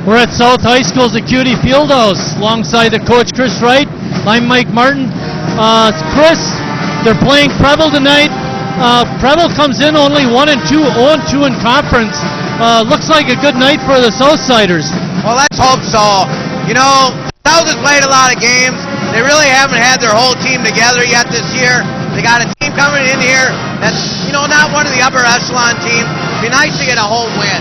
We're at South High School's Acuity Fieldhouse alongside the coach Chris Wright. I'm Mike Martin. Chris, they're playing Preble tonight. Preble comes in only 1-2, 0-2 in conference. Looks like a good night for the Southsiders. Well, let's hope so. You know, South has played a lot of games. They really haven't had their whole team together yet this year. They got a team coming in here that's, you know, not one of the upper echelon teams. It'd be nice to get a home win.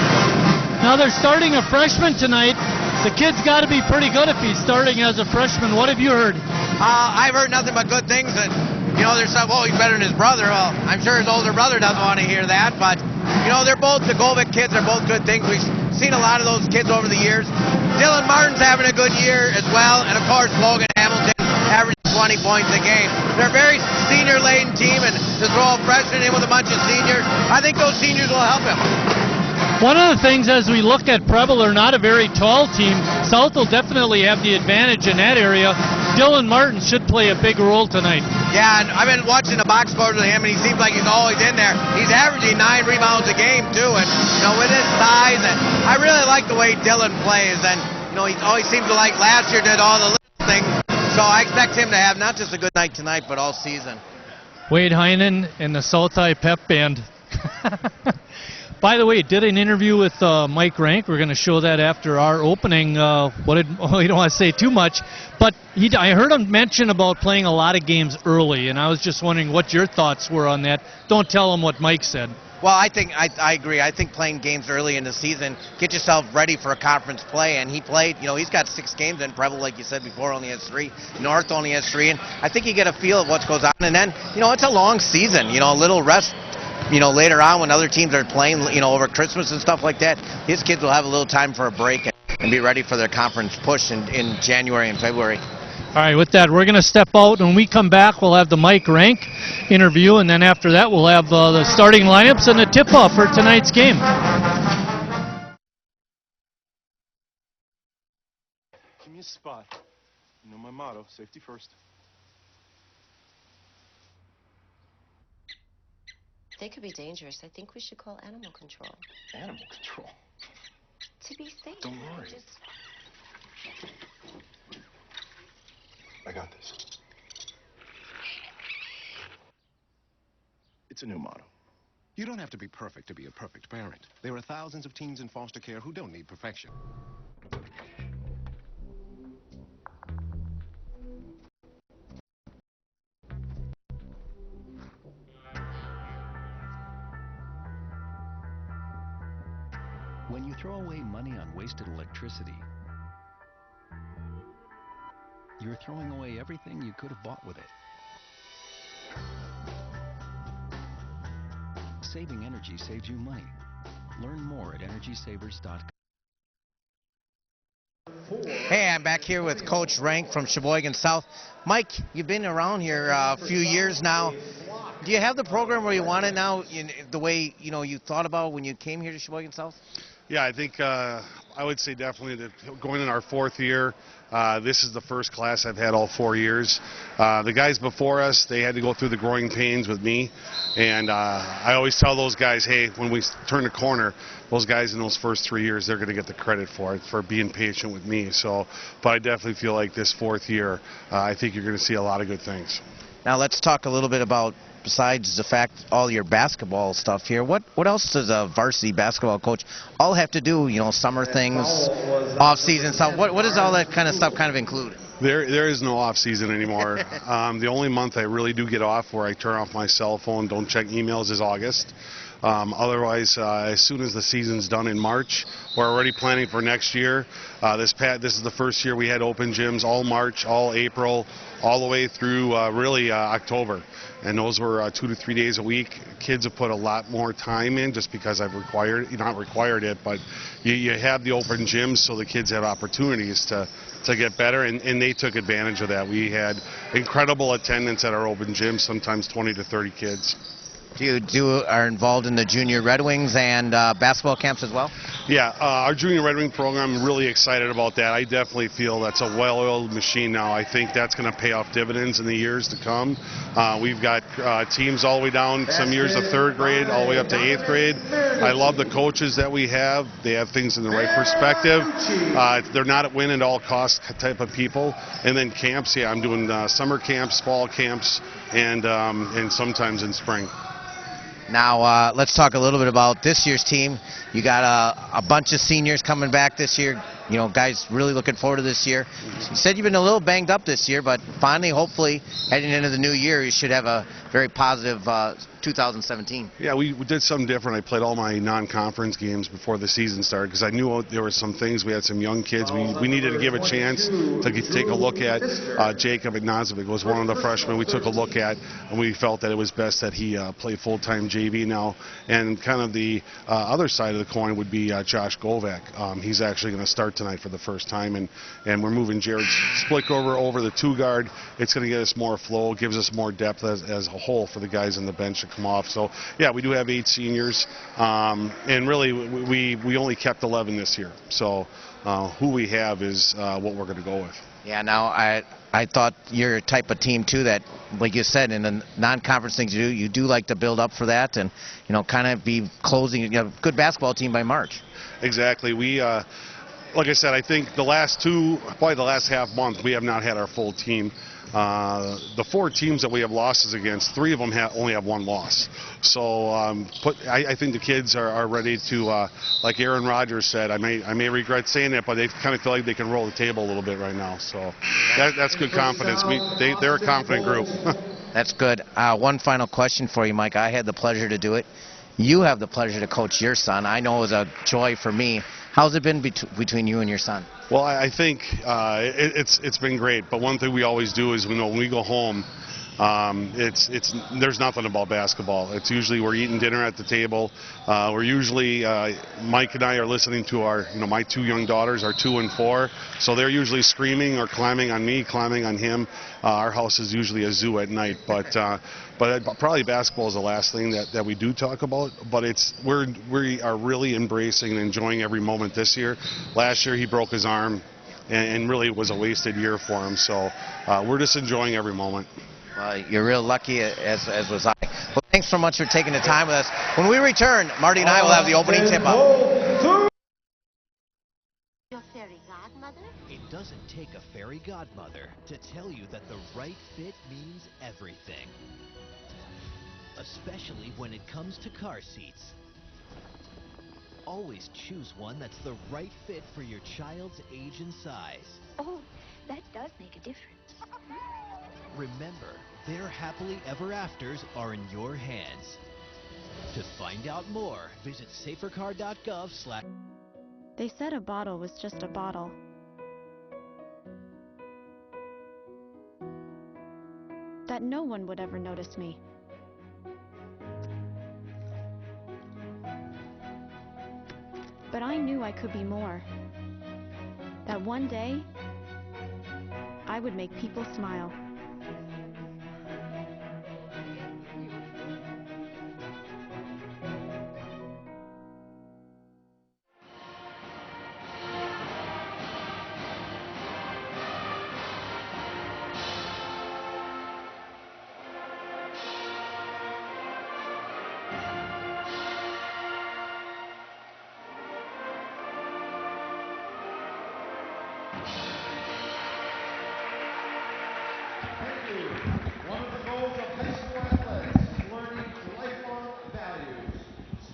Now they're starting a freshman tonight. The kid's got to be pretty good if he's starting as a freshman. What have you heard? I've heard nothing but good things. And, you know, there's some, he's better than his brother. Well, I'm sure his older brother doesn't want to hear that. But, you know, they're both, the Govic kids are both good things. We've seen a lot of those kids over the years. Dylan Martin's having a good year as well. And, of course, Logan Hamilton averaging 20 points a game. They're a very senior-laden team, and to throw a freshman in with a bunch of seniors, I think those seniors will help him. One of the things as we look at Preble, they're not a very tall team. South will definitely have the advantage in that area. Dylan Martin should play a big role tonight. Yeah, and I've been watching the box scores with him, and he seems like he's always in there. He's averaging 9 rebounds a game, too, and, you know, with his size, and I really like the way Dylan plays, and, you know, he always seems to like last year did all the little things, so I expect him to have not just a good night tonight, but all season. Wade Heinen and the South High Pep Band. By the way, did an interview with Mike Rank. We're going to show that after our opening. You don't want to say too much, but I heard him mention about playing a lot of games early, and I was just wondering what your thoughts were on that. Don't tell him what Mike said. Well, I agree. I think playing games early in the season, get yourself ready for a conference play, and he played, you know, he's got 6 games in. Preble, like you said before, only has 3. North only has 3, and I think you get a feel of what goes on, and then, you know, it's a long season, you know, a little rest. You know, later on when other teams are playing, you know, over Christmas and stuff like that, his kids will have a little time for a break and be ready for their conference push in January and February. All right, with that, we're going to step out. When we come back, we'll have the Mike Rank interview, and then after that, we'll have the starting lineups and the tip-off for tonight's game. Give me a spot. You know my motto, safety first. They could be dangerous. I think we should call animal control. Animal control? To be safe. Don't worry. I got this. It's a new motto. You don't have to be perfect to be a perfect parent. There are thousands of teens in foster care who don't need perfection. When you throw away money on wasted electricity, you're throwing away everything you could have bought with it. Saving energy saves you money. Learn more at EnergySavers.com. Hey, I'm back here with Coach Rank from Sheboygan South. Mike, you've been around here a few years now. Do you have the program where you want it now, in the way, you know, you thought about when you came here to Sheboygan South? Yeah, I think I would say definitely that going in our 4th year, this is the first class I've had all 4 years. The guys before us, they had to go through the growing pains with me, and I always tell those guys, hey, when we turn the corner, those guys in those first 3 years, they're going to get the credit for it, for being patient with me. So, but I definitely feel like this 4th year, I think you're going to see a lot of good things. Now let's talk a little bit about, besides the fact all your basketball stuff here, what else does a varsity basketball coach all have to do, you know, summer things, off-season stuff? What does all that kind of stuff kind of include? There is no off season anymore. The only month I really do get off where I turn off my cell phone, don't check emails, is August. Otherwise, as soon as the season's done in March, we're already planning for next year. This is the first year we had open gyms all March, all April, all the way through really October. And those were 2 to 3 days a week. Kids have put a lot more time in just because I've not required it, but you have the open gyms so the kids have opportunities to get better, and they took advantage of that. We had incredible attendance at our open gym, sometimes 20 to 30 kids. are involved in the junior Red Wings and basketball camps as well? Yeah, our junior Red Wing program, I'm really excited about that. I definitely feel that's a well-oiled machine now. I think that's going to pay off dividends in the years to come. We've got teams all the way down, some years to 3rd grade, all the way up to 8th grade. I love the coaches that we have. They have things in the right perspective. They're not at win at all costs type of people. And then camps, yeah, I'm doing summer camps, fall camps, and sometimes in spring. Now, let's talk a little bit about this year's team. You got a bunch of seniors coming back this year. You know, guys really looking forward to this year. You said you've been a little banged up this year, but finally, hopefully, heading into the new year, you should have a very positive 2017. Yeah, we did something different. I played all my non-conference games before the season started because I knew there were some things. We had some young kids we needed to give a chance to take a look at. Jacob Ignazovic was one of the freshmen we took a look at, and we felt that it was best that he play full-time JV now. And kind of the other side of the coin would be Josh Govak. He's actually going to start tonight for the first time, and we're moving Jared Splickover over the 2-guard. It's going to get us more flow, gives us more depth as a whole for the guys on the bench to come off. So yeah, we do have 8 seniors, and really we only kept 11 this year. So who we have is what we're going to go with. Yeah, now I thought you're a type of team too that, like you said, in the non-conference things you do like to build up for that, and kind of be closing, good basketball team by March. Exactly. We like I said, I think probably the last half month, we have not had our full team. The 4 teams that we have losses against, 3 of them only have 1 loss. So I think the kids are ready to, like Aaron Rodgers said, I may regret saying it, but they kind of feel like they can roll the table a little bit right now. So that's good confidence. They're a confident group. That's good. One final question for you, Mike. I had the pleasure to do it. You have the pleasure to coach your son. I know it was a joy for me. How's it been between you and your son? Well, I think it's been great. But one thing we always do is when we go home, there's nothing about basketball. It's usually we're eating dinner at the table. We're usually Mike and I are listening to our my 2 young daughters are 2 and 4, so they're usually screaming or climbing on me, climbing on him. Our house is usually a zoo at night, but probably basketball is the last thing that we do talk about. But we are really embracing and enjoying every moment this year. Last year he broke his arm, and really it was a wasted year for him. So we're just enjoying every moment. You're real lucky, as was I. Well, thanks so much for taking the time with us. When we return, Marty and I will have the opening tip-up. Your fairy godmother? It doesn't take a fairy godmother to tell you that the right fit means everything. Especially when it comes to car seats. Always choose one that's the right fit for your child's age and size. Oh, that does make a difference. Remember, their happily ever afters are in your hands. To find out more, visit safercar.gov/. They said a bottle was just a bottle. That no one would ever notice me. But I knew I could be more. That one day, I would make people smile.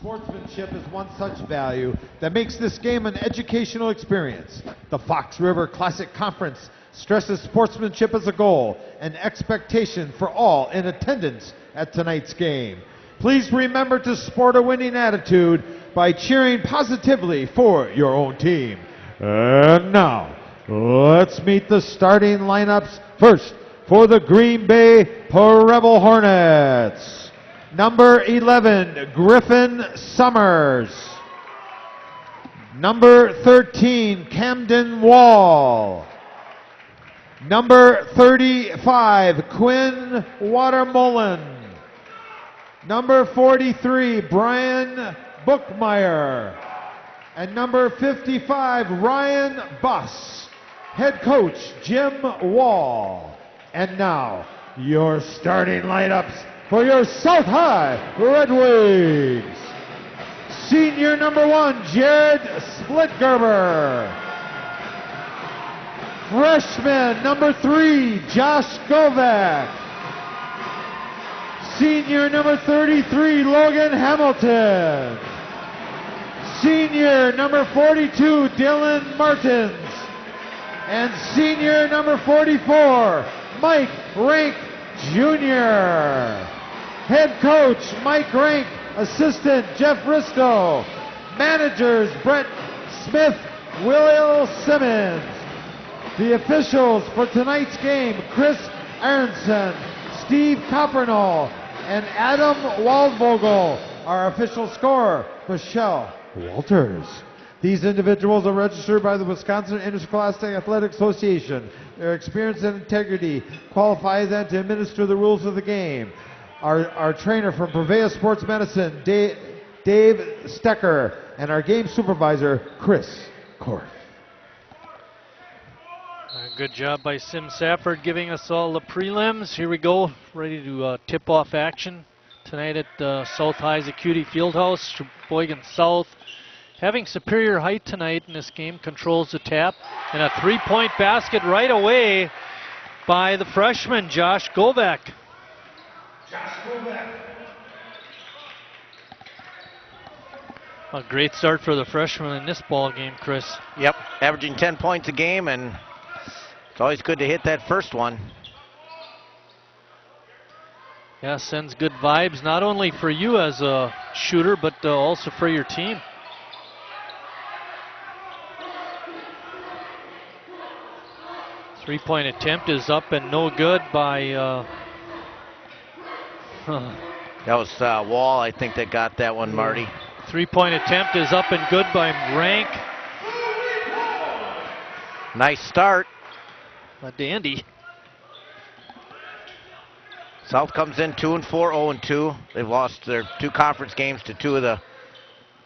Sportsmanship is one such value that makes this game an educational experience. The Fox River Classic Conference stresses sportsmanship as a goal and expectation for all in attendance at tonight's game. Please remember to sport a winning attitude by cheering positively for your own team. And now, let's meet the starting lineups. First, for the Green Bay Rebel Hornets. Number 11, Griffin Summers. Number 13, Camden Wall. Number 35, Quinn Watermullen. Number 43, Brian Bookmeyer. And number 55, Ryan Buss. Head coach, Jim Wall. And now, your starting lineups for your South High Red Wings. Senior number 1, Jared Splitgerber. Freshman number 3, Josh Govak. Senior number 33, Logan Hamilton. Senior number 42, Dylan Martins. And senior number 44, Mike Rank Jr. Head coach, Mike Rank. Assistant, Jeff Risto. Managers, Brett Smith, Will Simmons. The officials for tonight's game, Chris Aronson, Steve Coppernall, and Adam Waldvogel. Our official scorer, Michelle Walters. These individuals are registered by the Wisconsin Interscholastic Athletic Association. Their experience and integrity qualify them to administer the rules of the game. Our trainer from Purveyor Sports Medicine, Dave Stecker, and our game supervisor, Chris Korf. Good job by Sim Safford giving us all the prelims. Here we go, ready to tip off action tonight at South High's Acuity Fieldhouse. Sheboygan South having superior height tonight in this game, controls the tap, and a three-point basket right away by the freshman, Josh Govak. A great start for the freshman in this ball game, Chris. Yep, averaging 10 points a game, and it's always good to hit that first one. Yeah, sends good vibes, not only for you as a shooter, but also for your team. Three-point attempt is up and no good by... That was Wall, I think, that got that one, Marty. Three-point attempt is up and good by Rank. Nice start. A dandy. South comes in 2-4, 0-2. They've lost their 2 conference games to 2 of the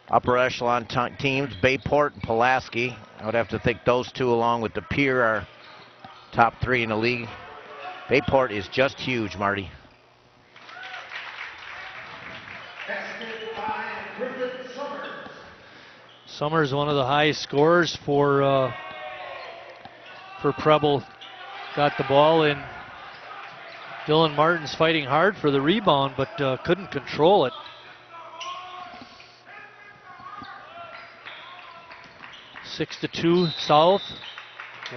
upper echelon teams, Bayport and Pulaski. I would have to think those 2, along with De Pere, are top 3 in the league. Bayport is just huge, Marty. Summers, one of the highest scorers for Preble. Got the ball in. Dylan Martin's fighting hard for the rebound, but couldn't control it. 6-2 South.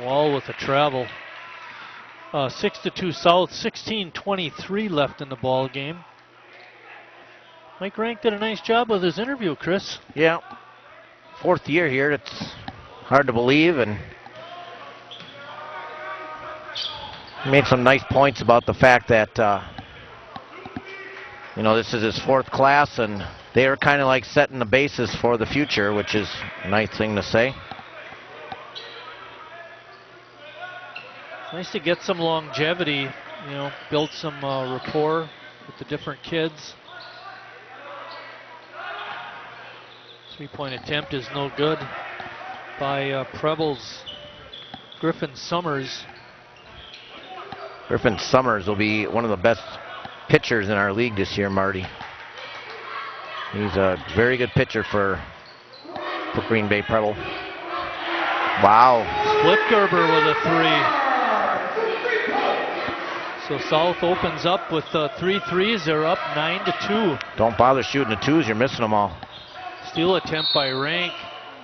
Wall with a travel. 6-2 South. 16:23 left in the ball game. Mike Rank did a nice job with his interview, Chris. Yeah. 4th year here. It's hard to believe, and he made some nice points about the fact that this is his 4th class, and they are kind of like setting the basis for the future, which is a nice thing to say. Nice to get some longevity, build some rapport with the different kids. Three-point attempt is no good by Preble's Griffin Summers. Griffin Summers will be one of the best pitchers in our league this year, Marty. He's a very good pitcher for Green Bay Preble. Wow. Splitgerber with a 3. So South opens up with 3 threes. They're up 9-2. Don't bother shooting the 2s. You're missing them all. Steal attempt by Rank,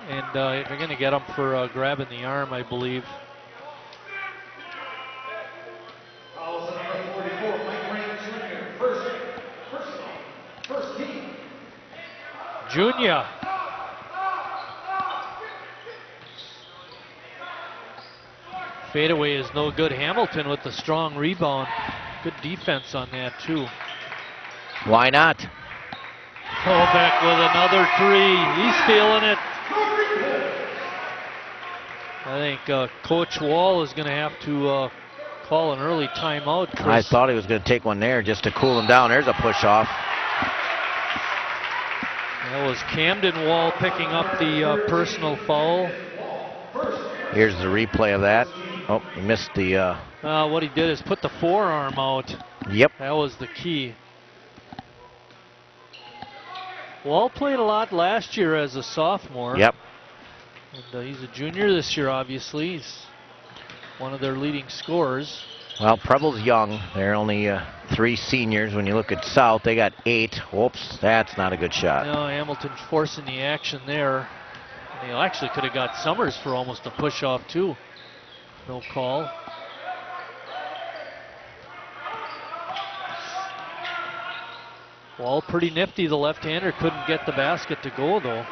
and they're going to get him for grabbing the arm, I believe. Junior. Fadeaway is no good. Hamilton with the strong rebound. Good defense on that, too. Why not? Kovac with another 3. He's feeling it. I think Coach Wall is going to have to call an early timeout, Chris. I thought he was going to take one there just to cool him down. There's a push off. That was Camden Wall picking up the personal foul. Here's the replay of that. Oh, he missed the... What he did is put the forearm out. Yep. That was the key. Wall played a lot last year as a sophomore. Yep. And he's a junior this year, obviously. He's one of their leading scorers. Well, Preble's young. They're only 3 seniors. When you look at South, they got 8. Whoops, that's not a good shot. No, Hamilton's forcing the action there. And they actually could have got Summers for almost a push-off, too. No call. Wall pretty nifty. The left-hander couldn't get the basket to go, though.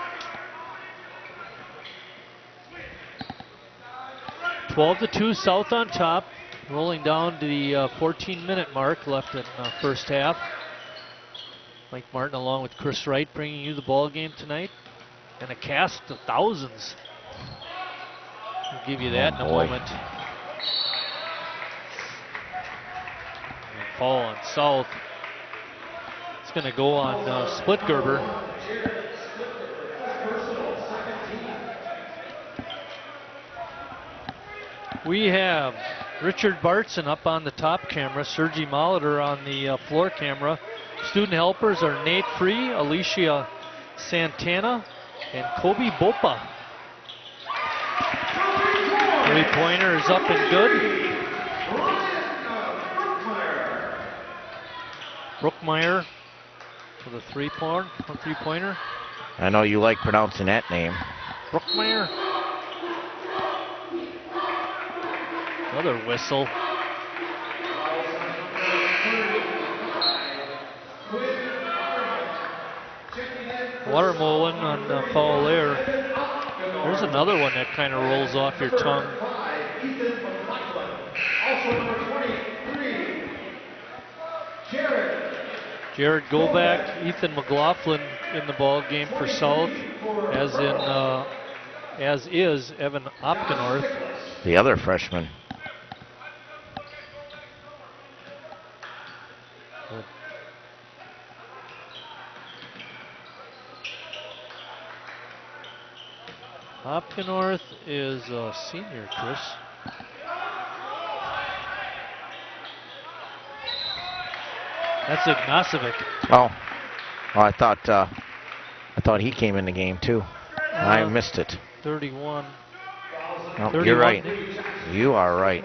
12-2, South on top. Rolling down to the 14-minute mark left in the first half. Mike Martin along with Chris Wright bringing you the ball game tonight. And a cast of thousands. We'll give you that in a moment. And fall on South. It's going to go on Splitgerber. We have Richard Bartson up on the top camera, Sergi Molitor on the floor camera. Student helpers are Nate Free, Alicia Santana, and Kobe Bopa. 3-pointer is up and good. Brookmeyer with a three-pointer. I know you like pronouncing that name. Brookmeyer. Another whistle. Watermolen on the foul there. There's another one that kind of rolls off your tongue. Jared Goback, Ethan McLaughlin in the ball game for South, as is Evan Opkenorth, the other freshman. Opkenorth is a senior, Chris. That's Ignacevic. Oh, I thought he came in the game too. I missed it. 31. No, 31. You're right. You are right.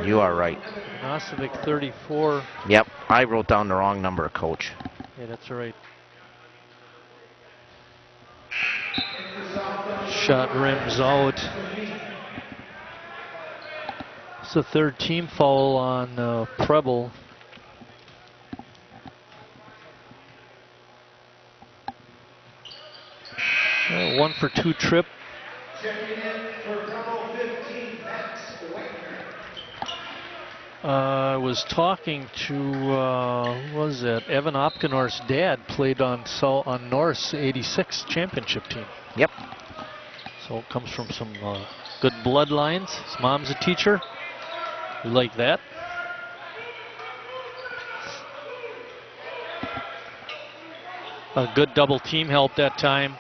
You are right. Ignacevic 34. Yep, I wrote down the wrong number, Coach. Yeah, that's right. Shot rims out. It's the third team foul on Preble. One for 2 trip. I was talking to, what was that? Evan Opkenorth's dad played on North's '86 championship team. Yep. So it comes from some good bloodlines. His mom's a teacher. We like that. A good double team help that time.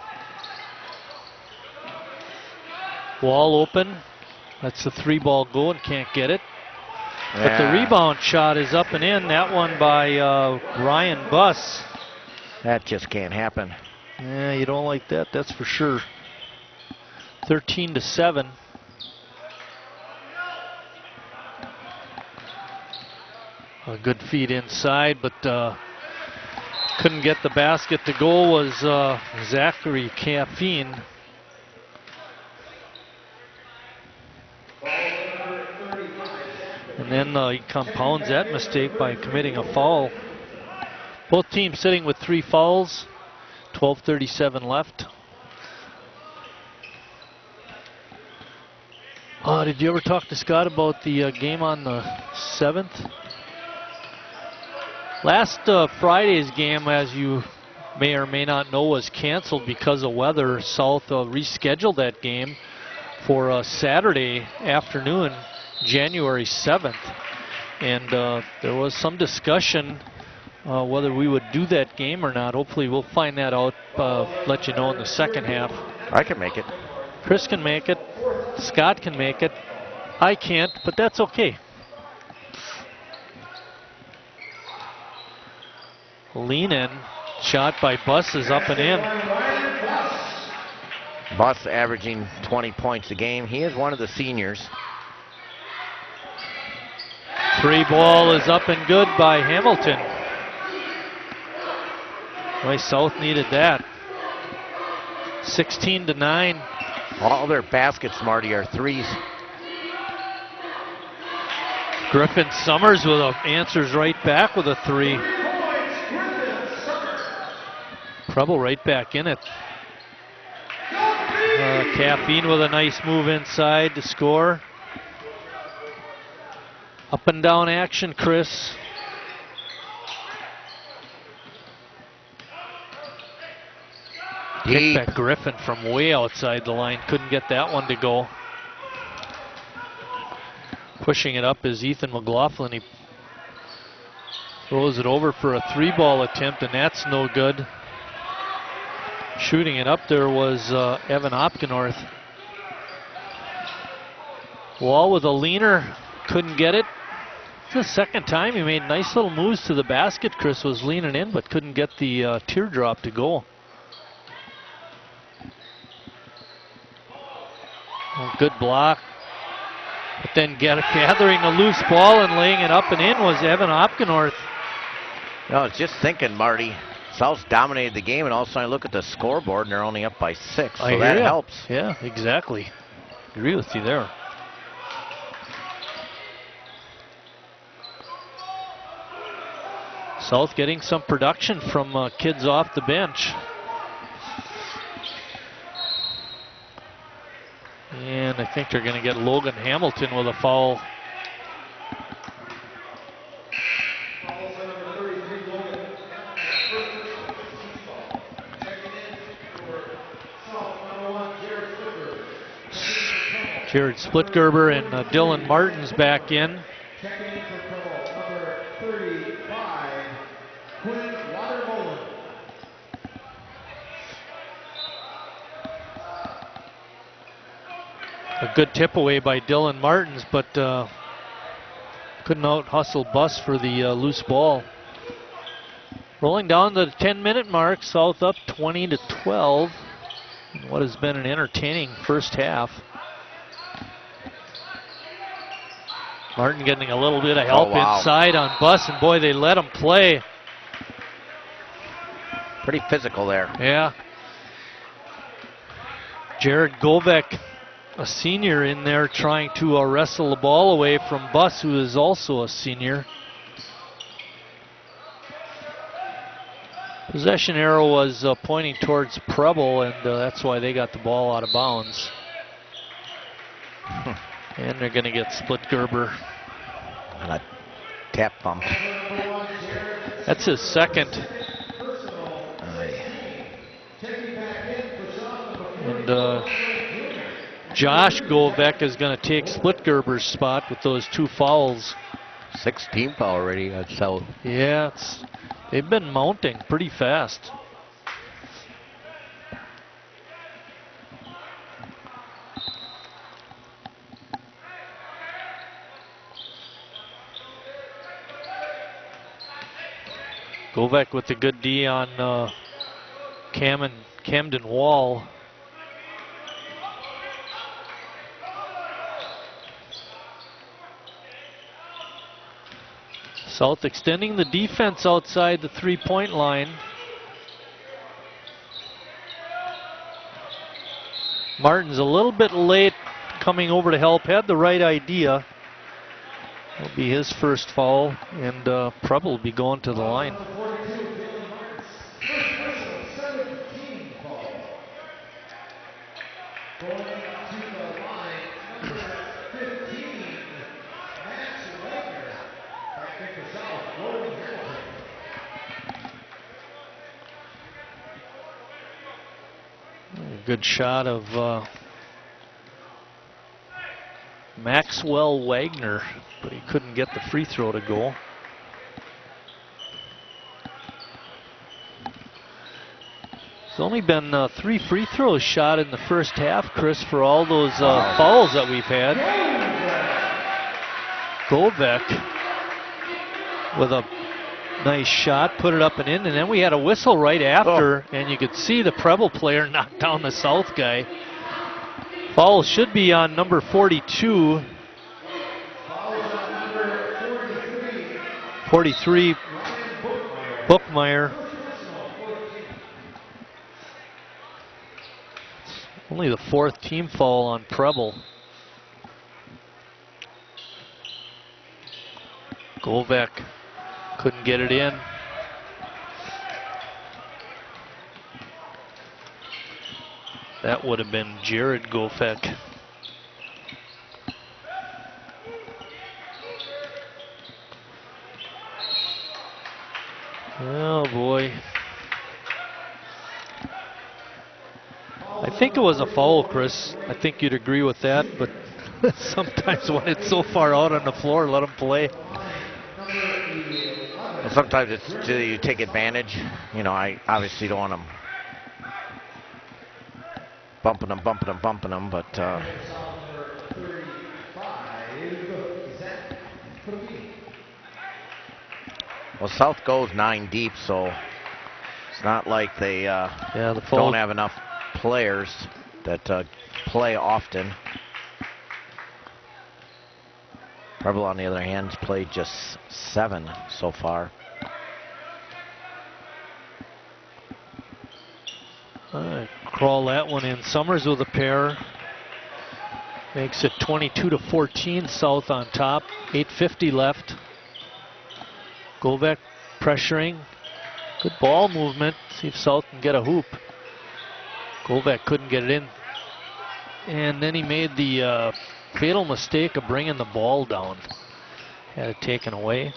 Wall open. That's the 3-ball go and can't get it. Yeah. But the rebound shot is up and in. That one by Ryan Buss. That just can't happen. Yeah, you don't like that, that's for sure. 13-7. A good feed inside, but couldn't get the basket. The goal was Zachary Caffeine. And then he compounds that mistake by committing a foul. Both teams sitting with 3 fouls. 12:37 left. Did you ever talk to Scott about the game on the 7th? Last Friday's game, as you may or may not know, was canceled because of weather. South rescheduled that game for Saturday afternoon, January 7th. And there was some discussion whether we would do that game or not. Hopefully we'll find that out, let you know in the second half. I can make it. Chris can make it. Scott can make it. I can't, but that's okay. Lean in. Shot by Buss is up and in. Buss averaging 20 points a game. He is one of the seniors. 3 ball is up and good by Hamilton. Boy, South needed that. 16-9. All their baskets, Marty, are threes. Griffin Summers with answers right back with a 3. Preble right back in it. Caffeine with a nice move inside to score. Up and down action, Chris. Kick back Griffin from way outside the line. Couldn't get that one to go. Pushing it up is Ethan McLaughlin. He throws it over for a 3-ball attempt, and that's no good. Shooting it up there was Evan Opgenorth. Wall with a leaner. Couldn't get it. It's the second time he made nice little moves to the basket. Chris was leaning in, but couldn't get the teardrop to go. Well, good block. But then gathering a loose ball and laying it up and in was Evan Opgenorth. I was just thinking, Marty, South's dominated the game, and all of a sudden I look at the scoreboard and they're only up by 6, so that helps. Yeah, exactly. Agree with you there. South getting some production from kids off the bench. And I think they're going to get Logan Hamilton with a foul. Jared Splitgerber and Dylan Martin's back in. A good tip away by Dylan Martins, but couldn't out-hustle Buss for the loose ball. Rolling down the 10-minute mark, South up 20-12. In what has been an entertaining first half. Martin getting a little bit of help inside on Buss, and boy, they let him play. Pretty physical there. Yeah. Jared Govek, a senior, in there trying to wrestle the ball away from Buss, who is also a senior. Possession arrow was pointing towards Preble, and that's why they got the ball out of bounds. And they're going to get Splitgerber. And a tap bump. That's his second. And Josh Govek is going to take Splitgerber's spot with those 2 fouls. 16 foul already at South. Yeah, they've been mounting pretty fast. Govek with the good D on Camden Wall. South extending the defense outside the 3-point line. Martin's a little bit late coming over to help. Had the right idea. Will be his first foul, and Preble will be going to the line. Good shot of Maxwell Wagner, but he couldn't get the free throw to go. There's only been 3 free throws shot in the first half, Chris, for all those fouls that we've had. Govek with a nice shot, put it up and in, and then we had a whistle right after, and you could see the Preble player knock down the South guy. Foul should be on number 42. 43, Bookmeyer. Only the 4th team foul on Preble. Govek couldn't get it in. That would have been Jared Govek. Oh boy. I think it was a foul, Chris. I think you'd agree with that, but sometimes when it's so far out on the floor, let them play. Well, sometimes it's you take advantage. You know, I obviously don't want them bumping them, but well, South goes 9 deep, so it's not like they don't have enough players that play often. Preble, on the other hand, has played just 7 so far. Crawl that one in. Summers with a pair. Makes it 22-14, South on top. 8:50 left. Govek pressuring. Good ball movement. See if South can get a hoop. Govek couldn't get it in. And then he made the fatal mistake of bringing the ball down. Had it taken away.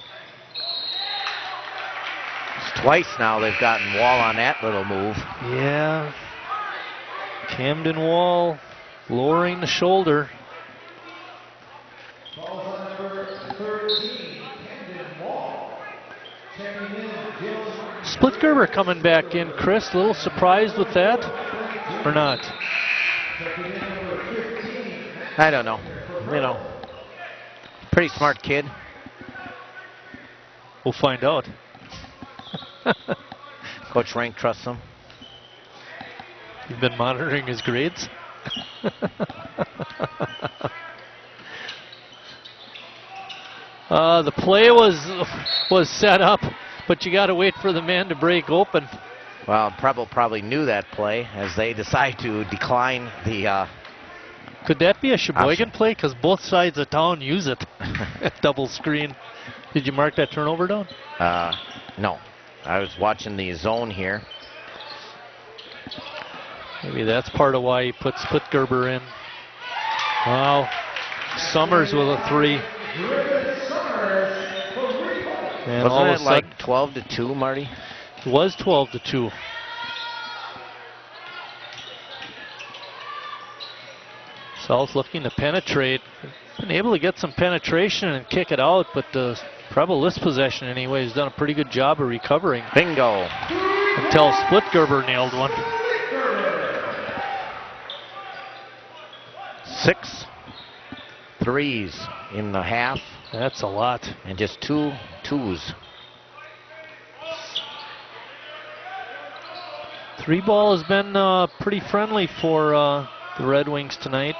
It's twice now they've gotten Wall on that little move. Yeah. Camden Wall lowering the shoulder. Splitgerber coming back in, Chris. A little surprised with that, or not? I don't know. You know, pretty smart kid. We'll find out. Coach Rank trusts him. You've been monitoring his grades? The play was set up, but you got to wait for the man to break open. Well, Preble probably knew that play as they decide to decline the. Could that be a Sheboygan play? Because both sides of town use it. Double screen. Did you mark that turnover down? No. I was watching the zone here. Maybe that's part of why he put Splitgerber in. Wow. Summers with a 3. And wasn't it like 12-2, Marty? It was 12-2. South looking to penetrate. Been able to get some penetration and kick it out, but Preble this possession anyway has done a pretty good job of recovering. Bingo. Until Splitgerber nailed one. 6 threes in the half. That's a lot. And just 2 twos. 3 ball has been pretty friendly for the Red Wings tonight.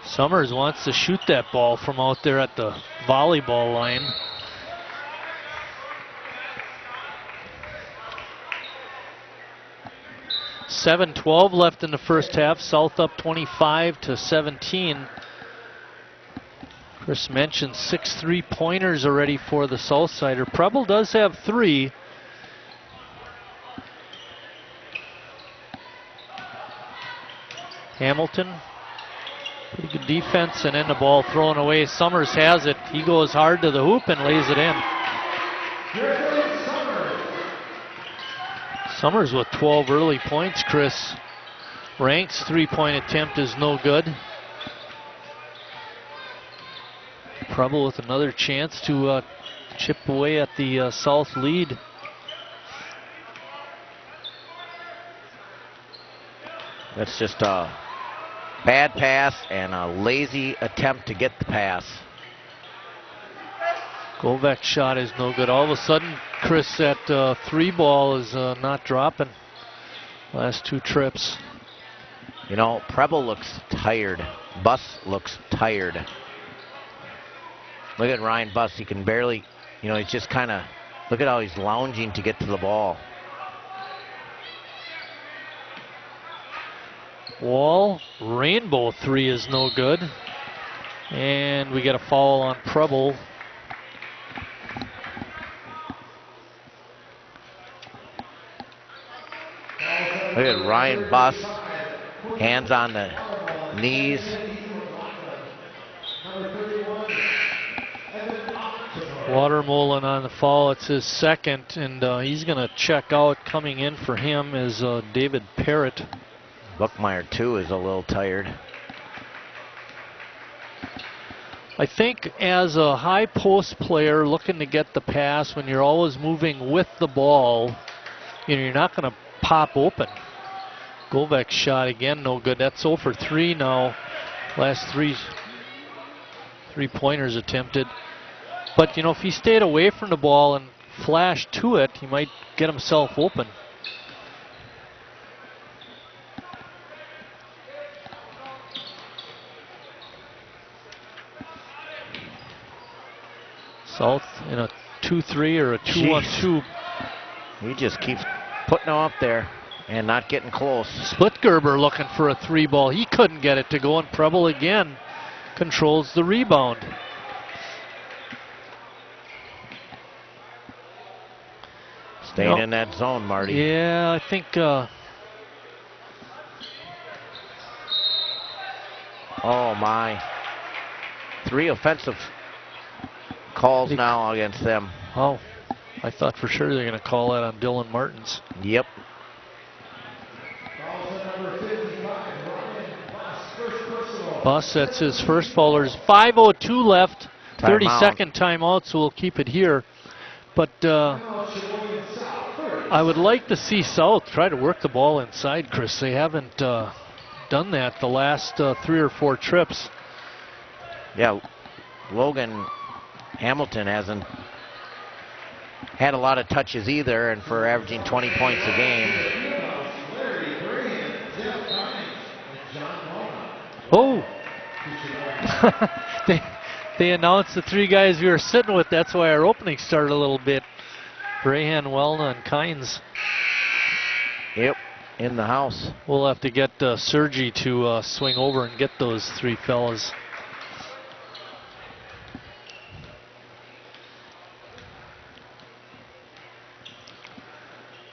Summers wants to shoot that ball from out there at the volleyball line. .12 left in the first half. South up 25-17. Chris mentioned 6 3-pointers already for the Southsider. Preble does have 3. Hamilton, pretty good defense, and then the ball thrown away. Summers has it. He goes hard to the hoop and lays it in. Summers with 12 early points, Chris. Rank's 3-point attempt is no good. Preble with another chance to chip away at the South lead. That's just a bad pass and a lazy attempt to get the pass. Govek's shot is no good. All of a sudden, Chris, that 3 ball is not dropping. Last 2 trips. You know, Preble looks tired. Buss looks tired. Look at Ryan Buss. He can barely, you know, he's just kind of, look at how he's lounging to get to the ball. Wall, rainbow 3 is no good. And we get a foul on Preble. Look at Ryan Buss, hands on the knees. Watermolen on the foul, it's his second, and he's going to check out. Coming in for him is David Parrott. Buckmeyer, too, is a little tired. I think as a high post player looking to get the pass, when you're always moving with the ball, you know, you're not going to pop open. Govek's shot again, no good. That's 0 for 3 now. Last 3 3-pointers attempted. But, you know, if he stayed away from the ball and flashed to it, he might get himself open. South in a 2-3 or a 2-1-2. He just keeps putting them up there and not getting close. Splitgerber looking for a 3 ball. He couldn't get it to go, and Preble again controls the rebound. Staying in that zone, Marty. Yeah, I think. Oh my. 3 offensive calls now against them. Oh, I thought for sure they're going to call that on Dylan Martins. Yep. Buss, that's his first foul. There's 5:02 left, 30-second timeout, so we'll keep it here. But I would like to see South try to work the ball inside, Chris. They haven't done that the last 3 or 4 trips. Yeah, Logan Hamilton hasn't had a lot of touches either, and for averaging 20 points a game. Oh! they announced the 3 guys we were sitting with. That's why our opening started a little bit. Brahan, Welna, and Kynes. Yep, in the house. We'll have to get Sergi to swing over and get those 3 fellas.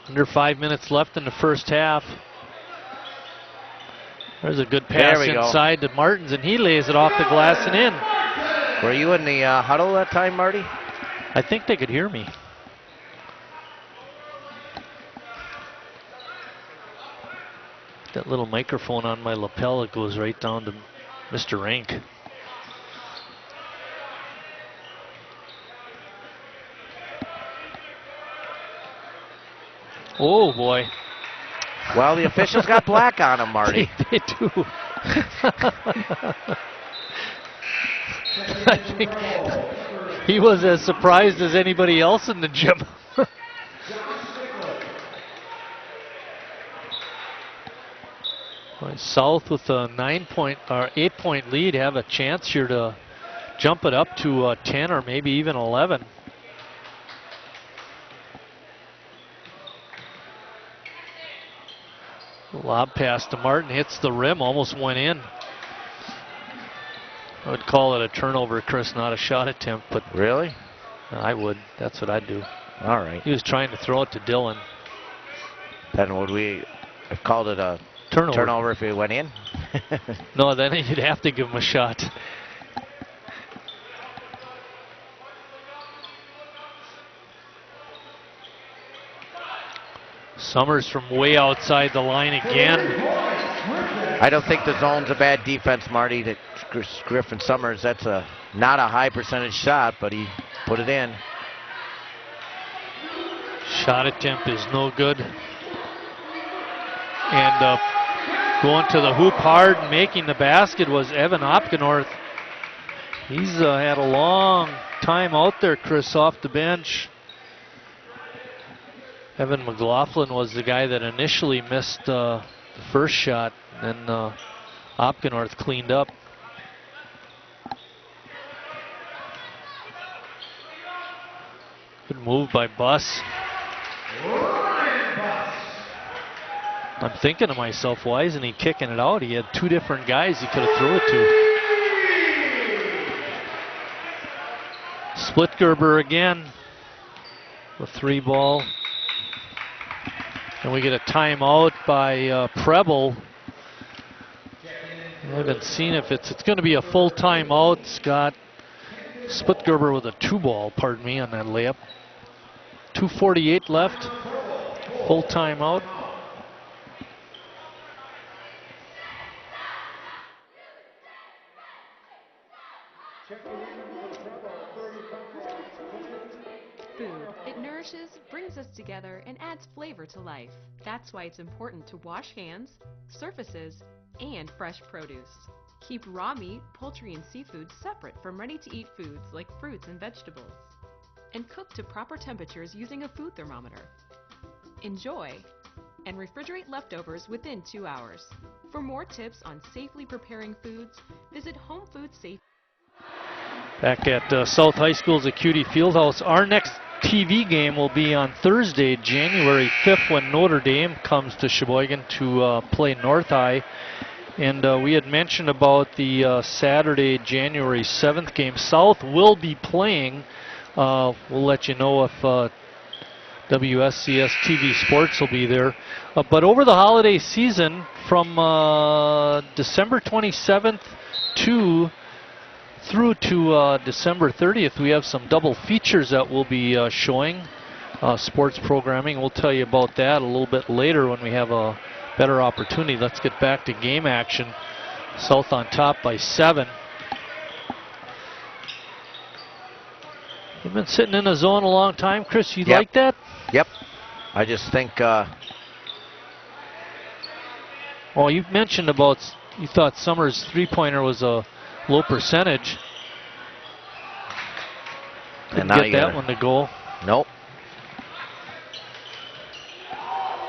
Under 5 minutes left in the first half. There's a good pass inside to Martins, and he lays it off the glass and in. Were you in the huddle that time, Marty? I think they could hear me. That little microphone on my lapel, it goes right down to Mr. Rank. Oh boy. Well, the officials got black on him, Marty. They do. I think he was as surprised as anybody else in the gym. South with a 8-point lead have a chance here to jump it up to 10 or maybe even 11. Lob pass to Martin, hits the rim, almost went in. I would call it a turnover, Chris, not a shot attempt, but really? I would. That's what I'd do. All right. He was trying to throw it to Dylan. Then would we have called it a turnover if it went in? No, then you'd have to give him a shot. Summers from way outside the line again. I don't think the zone's a bad defense, Marty. That Griffin Summers, that's not a high percentage shot, but he put it in. Shot attempt is no good. And going to the hoop hard and making the basket was Evan Opgenorth. He's had a long time out there, Chris, off the bench. Evan McLaughlin was the guy that initially missed the first shot, and then Opgenorth cleaned up. Good move by Buss. I'm thinking to myself, why isn't he kicking it out? He had two different guys he could have thrown it to. Splitgerber again. The 3 ball. And we get a timeout by Preble. I haven't seen if it's going to be a full timeout. Scott Splitgerber with a 2 ball, pardon me, on that layup. 2:48 left. Full timeout. Food. It nourishes, brings us together, and adds flavor to life. That's why it's important to wash hands, surfaces, and fresh produce. Keep raw meat, poultry, and seafood separate from ready-to-eat foods like fruits and vegetables. And cook to proper temperatures using a food thermometer. Enjoy and refrigerate leftovers within 2 hours. For more tips on safely preparing foods, visit Home Food Safe. Back at South High School's Acuity Fieldhouse. Our next TV game will be on Thursday, January 5th, when Notre Dame comes to Sheboygan to play North High. And we had mentioned about the Saturday, January 7th game. South will be playing. We'll let you know if WSCS TV Sports will be there. But over the holiday season, from December 27th through to December 30th, we have some double features that we'll be showing. Sports programming. We'll tell you about that a little bit later when we have a better opportunity. Let's get back to game action. South on top by 7. You've been sitting in the zone a long time, Chris. You like that? Yep. I just think. Well, you mentioned about you thought Summers' three-pointer was a low percentage. Couldn't get that one to go. Nope.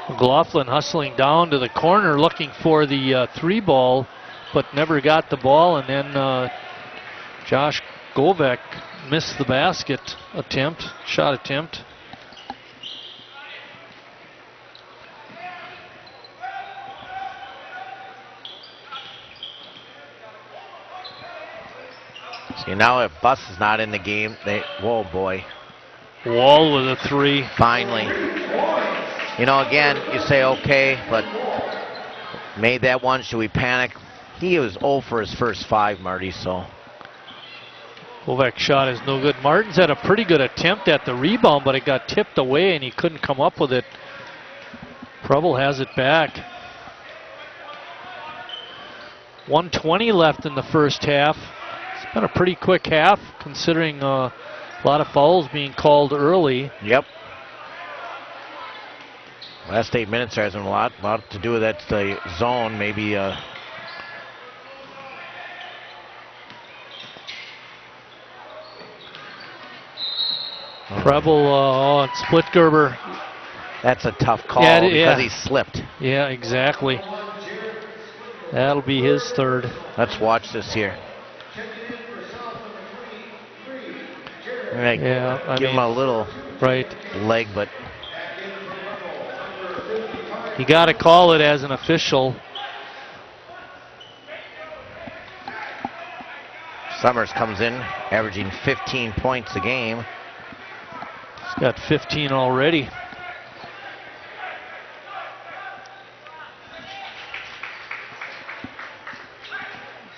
McLaughlin hustling down to the corner looking for the 3 ball, but never got the ball. And then Josh Govek missed the basket shot attempt. See, now if Buss is not in the game, whoa boy. Wall with a 3. Finally. You know, again, you say okay, but made that one. Should we panic? He was 0 for his first 5, Marty, so. Govek's shot is no good. Martins had a pretty good attempt at the rebound, but it got tipped away and he couldn't come up with it. Preble has it back. 1:20 left in the first half. It's been a pretty quick half considering a lot of fouls being called early. Yep. Last 8 minutes has been a lot to do with that zone. Maybe Preble and Splitgerber. That's a tough call because he slipped. Yeah, exactly. That'll be his 3rd. Let's watch this here. Give him a little leg, but you got to call it as an official. Summers comes in, averaging 15 points a game. He's got 15 already.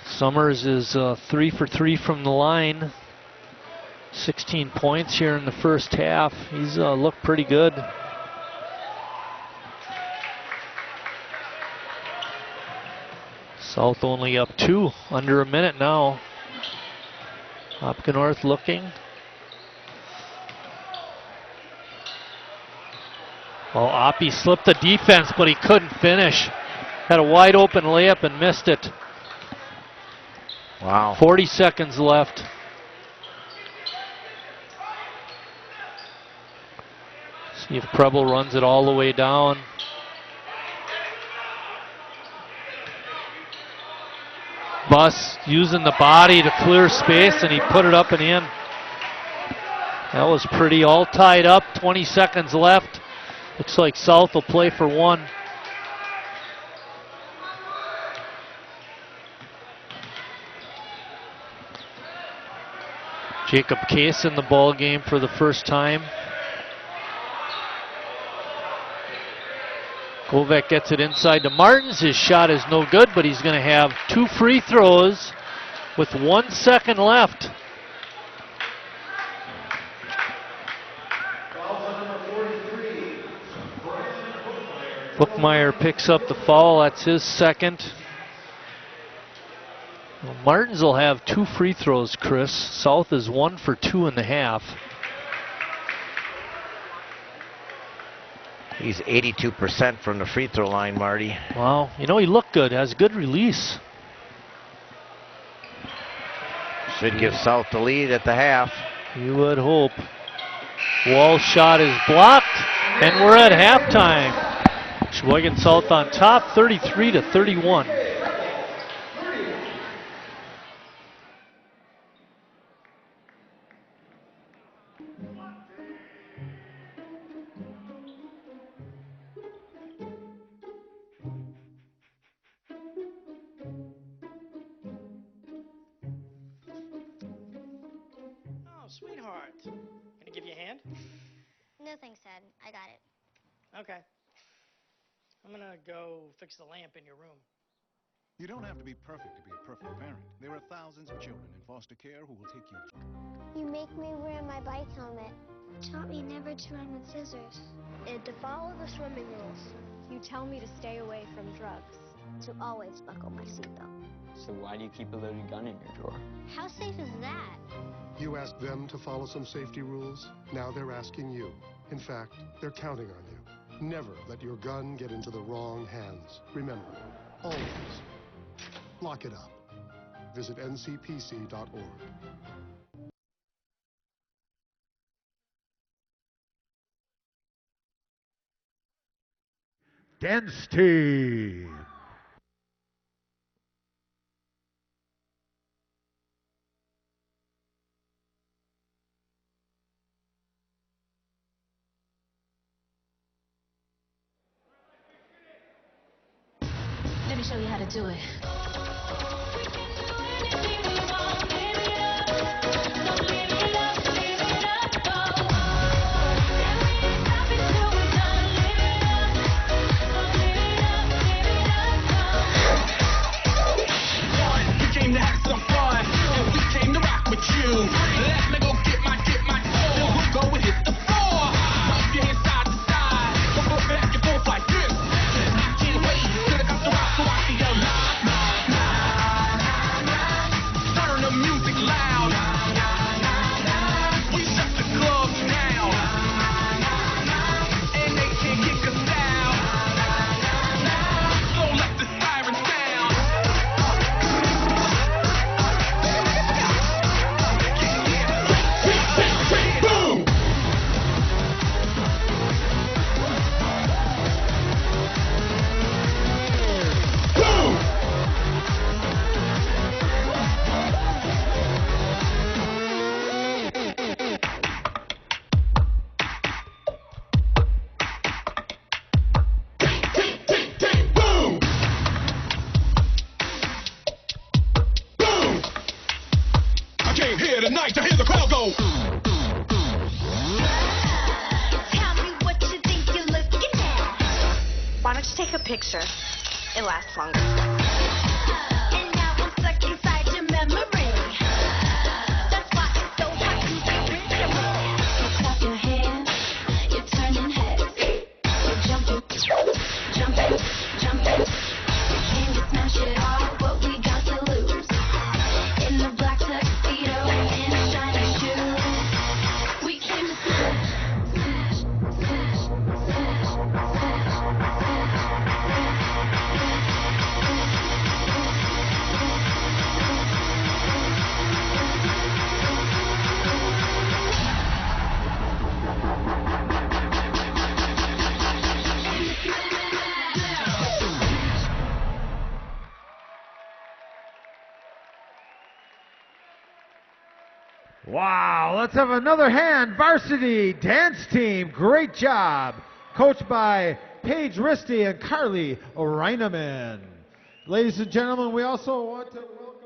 Summers is 3 for 3 from the line. 16 points here in the first half. He's looked pretty good. South only up 2, under a minute now. Hopkins looking. Well, Oppie slipped the defense, but he couldn't finish. Had a wide open layup and missed it. Wow. 40 seconds left. See if Preble runs it all the way down. Buss using the body to clear space, and he put it up and in. That was pretty, all tied up, 20 seconds left. Looks like South will play for 1. Jacob Case in the ball game for the first time. Kovac gets it inside to Martins. His shot is no good, but he's going to have 2 free throws with 1 second left. Bookmeyer picks up the foul. That's his second. Well, Martins will have 2 free throws, Chris. South is 1 for 2.5. He's 82% from the free throw line, Marty. Wow, you know, he looked good, has good release. Should give South the lead at the half. You would hope. Wall's shot is blocked, and we're at halftime. Sheboygan South on top, 33-31. Sweetheart, gonna give you a hand? No thanks, Dad. I got it. Okay. I'm gonna go fix the lamp in your room. You don't have to be perfect to be a perfect parent. There are thousands of children in foster care who will take you. You make me wear my bike helmet. Taught me never to run with scissors. And to follow the swimming rules. You tell me to stay away from drugs. To always buckle my seatbelt. So why do you keep a loaded gun in your drawer? How safe is that? You asked them to follow some safety rules. Now they're asking you. In fact, they're counting on you. Never let your gun get into the wrong hands. Remember, always lock it up. Visit ncpc.org. Dance team. Let me show you how to do it. Tonight to hear the crowd go. Tell me what you think you're looking at. Why don't you take a picture? It lasts longer. And now I'm stuck inside your memory. That's why it's so hard to get rid of me. You clap your hands, you're turning heads. You're jumping, jumping, jumping. Can you smash it all? Wow, let's have another hand. Varsity dance team, great job. Coached by Paige Risty and Carly Reineman. Ladies and gentlemen, we also want to welcome...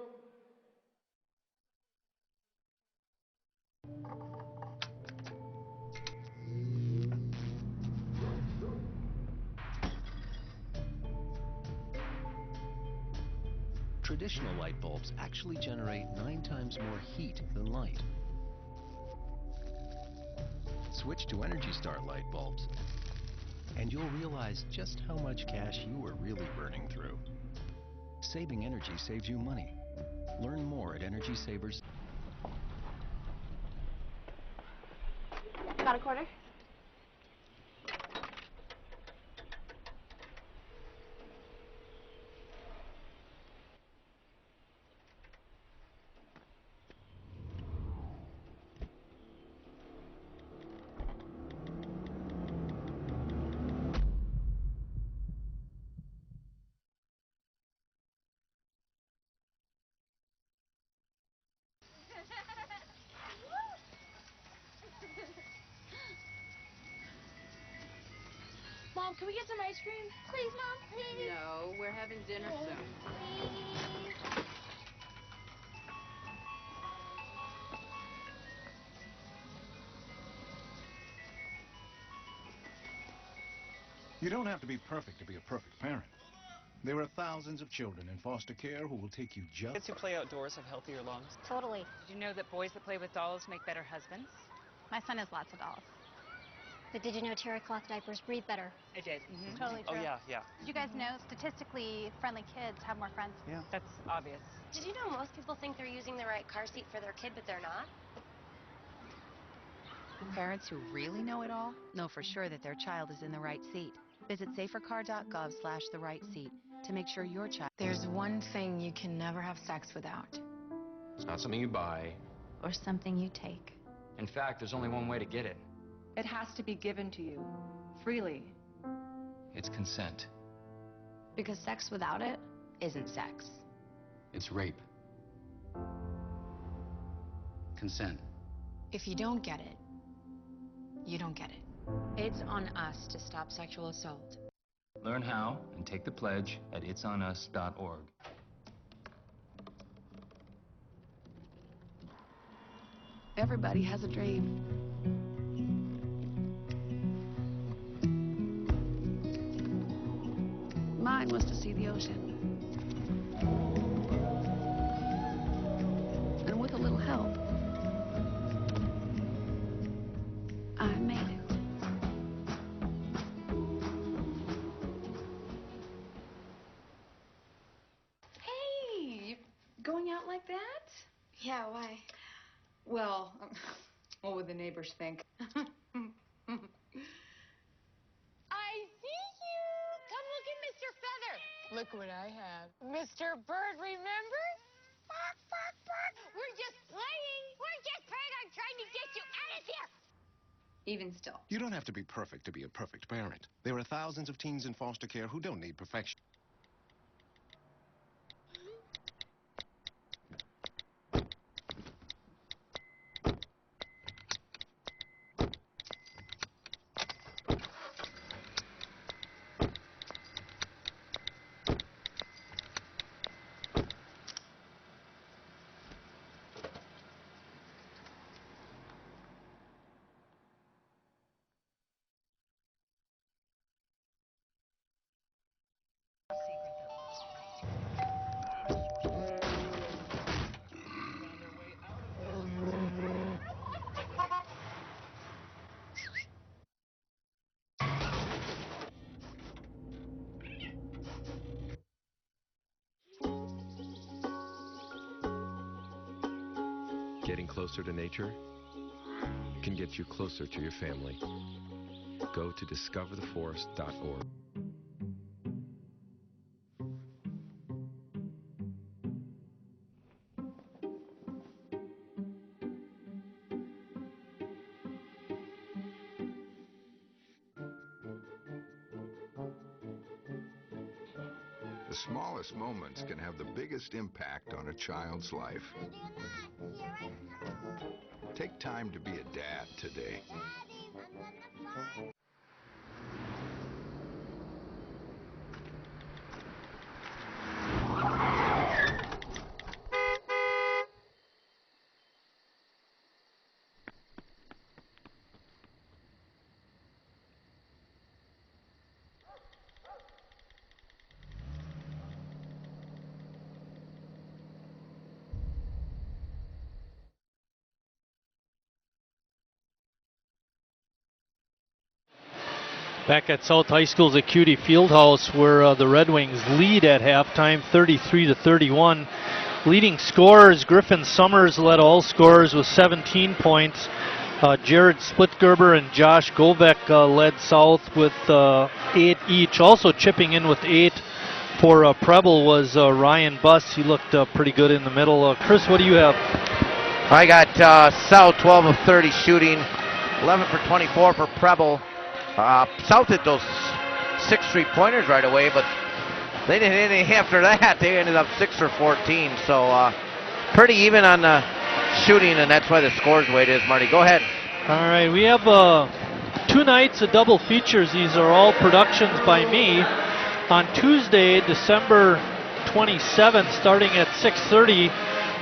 Traditional light bulbs actually generate 9 times more heat than light. Switch to Energy Star light bulbs, and you'll realize just how much cash you were really burning through. Saving energy saves you money. Learn more at Energy Savers. Got a quarter? Mom, can we get some ice cream? Please, Mom, please. No, we're having dinner soon. You don't have to be perfect to be a perfect parent. There are thousands of children in foster care who will take you just... Kids who play outdoors have healthier lungs. Totally. Did you know that boys that play with dolls make better husbands? My son has lots of dolls. But did you know terry cloth diapers breathe better? I did. Totally true. Oh, yeah, yeah. Did you guys know statistically friendly kids have more friends? Yeah. That's obvious. Did you know most people think they're using the right car seat for their kid, but they're not? Parents who really know it all know for sure that their child is in the right seat. Visit safercar.gov/the right seat to make sure your child... There's one thing you can never have sex without. It's not something you buy. Or something you take. In fact, there's only one way to get it. It has to be given to you, freely. It's consent. Because sex without it isn't sex. It's rape. Consent. If you don't get it, you don't get it. It's on us to stop sexual assault. Learn how and take the pledge at itsonus.org. Everybody has a dream. Mine was to see the ocean. And with a little help, I made it. Hey, going out like that? Yeah, why? Well, what would the neighbors think? I see you. Come look at Mr. Feather. Look what I have. Mr. Bird, remember? Bark, bark, bark. We're just playing. We're just playing on trying to get you out of here. Even still. You don't have to be perfect to be a perfect parent. There are thousands of teens in foster care who don't need perfection. Getting closer to nature can get you closer to your family. Go to discovertheforest.org. The smallest moments can have the biggest impact on a child's life. Here I come. Take time to be a dad today. Back at South High School's Acuity Fieldhouse, where the Red Wings lead at halftime, 33-31. Leading scorers, Griffin Summers led all scorers with 17 points. Jared Splitgerber and Josh Govek led South with 8 each. Also chipping in with 8 for Preble was Ryan Buss. He looked pretty good in the middle. Chris, what do you have? I got South 12 of 30 shooting, 11 for 24 for Preble. South hit those 6 3-pointers right away, but they didn't hit any after that. They ended up 6 for 14, so pretty even on the shooting, and that's why the score's the way it is. Marty, go ahead. All right, we have 2 nights of double features. These are all productions by me. On Tuesday, December 27th, starting at 6:30,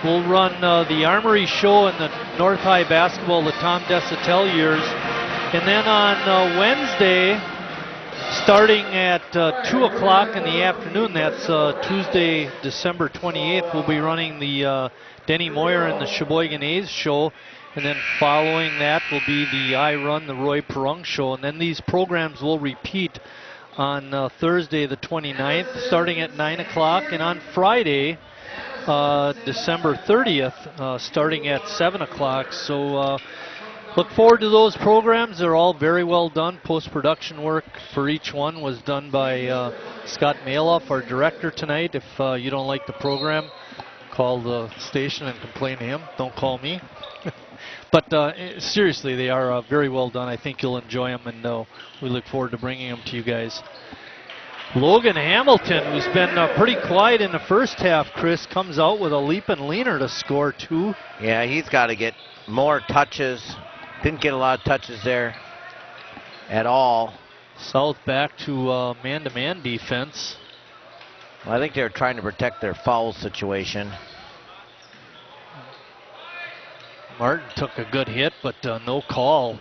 we'll run the Armory Show and the North High Basketball, the Tom Desautels years. And then on Wednesday, starting at 2 o'clock in the afternoon, that's Tuesday, December 28th, we'll be running the Denny Moyer and the Sheboygan A's show. And then following that will be the I Run, the Roy Perung show. And then these programs will repeat on Thursday, the 29th, starting at 9 o'clock. And on Friday, December 30th, starting at 7 o'clock. So look forward to those programs. They're all very well done. Post-production work for each one was done by Scott Maloff, our director tonight. If you don't like the program, call the station and complain to him. Don't call me. But seriously, they are very well done. I think you'll enjoy them, and we look forward to bringing them to you guys. Logan Hamilton, who's been pretty quiet in the first half, Chris, comes out with a leaping leaner to score 2. Yeah, he's got to get more touches. Didn't get a lot of touches there at all. South back to man-to-man defense. Well, I think they're trying to protect their foul situation. Martin took a good hit, but no call.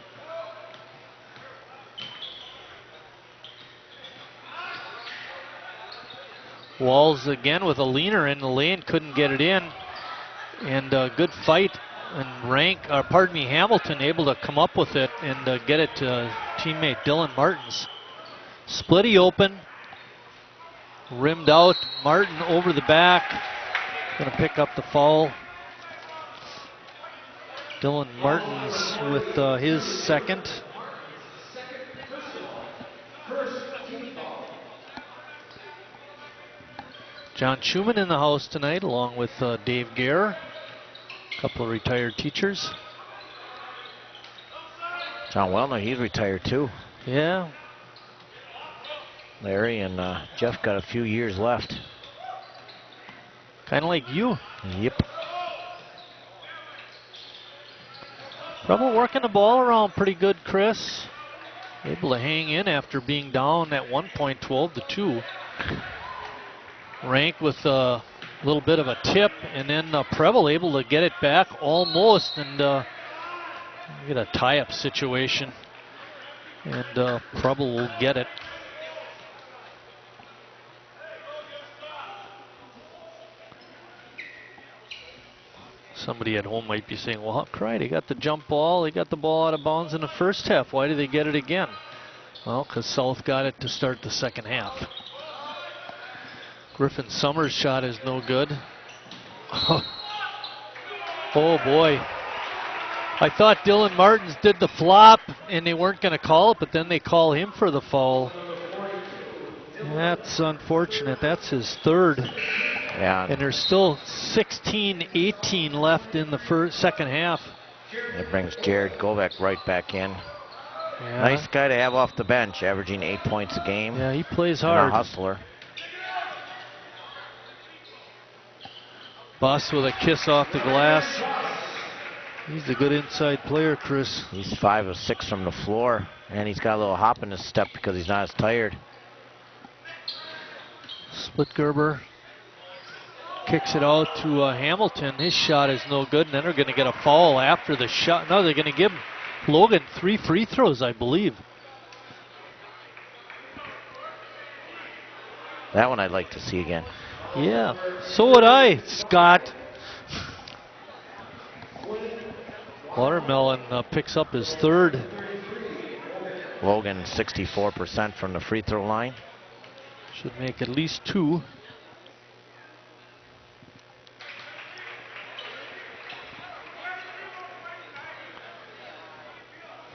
Walls again with a leaner in the lane, couldn't get it in. And good fight. And Hamilton able to come up with it and get it to teammate Dylan Martins. Splitty open. Rimmed out. Martin over the back. Going to pick up the foul. Dylan Martins with his second. John Schumann in the house tonight, along with Dave Gare, a couple of retired teachers. John Wellner, he's retired too. Yeah. Larry and Jeff got a few years left. Kind of like you. Yep. Preble working the ball around pretty good, Chris. Able to hang in after being down at one point, 12-2. Rank with a little bit of a tip, and then Preble able to get it back almost, and get a tie-up situation. And Preble will get it. Somebody at home might be saying, well, how cried? They got the jump ball. They got the ball out of bounds in the first half. Why did they get it again? Well, because South got it to start the second half. Griffin Summers' shot is no good. Oh, boy. I thought Dylan Martins did the flop, and they weren't going to call it, but then they call him for the foul. That's unfortunate. That's his third. Yeah. And there's still 16-18 left in the second half. It brings Jared Govek right back in. Yeah. Nice guy to have off the bench, averaging 8 points a game. Yeah, he plays hard. And a hustler. Buss with a kiss off the glass. He's a good inside player, Chris. He's 5 of 6 from the floor, and he's got a little hop in his step because he's not as tired. Splitgerber kicks it out to Hamilton. His shot is no good, and then they're going to get a foul after the shot. No, they're going to give Logan 3 free throws, I believe. That one I'd like to see again. Yeah, so would I, Scott. Watermelon picks up his third. Logan 64% from the free throw line. Should make at least 2.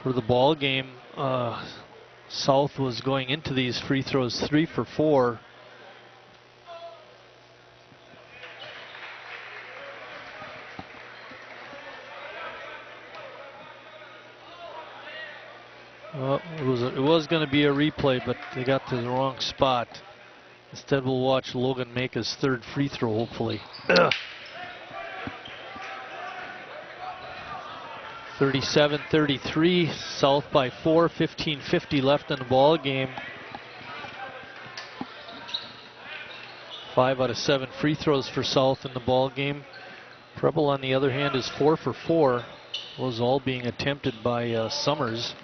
For the ball game, South was going into these free throws 3 for 4. Well, it was going to be a replay, but they got to the wrong spot. Instead, we'll watch Logan make his third free throw, hopefully. 37-33, South by 4, 15:50 left in the ball game. 5 out of 7 free throws for South in the ball game. Preble, on the other hand, is 4 for 4. Those all being attempted by Summers.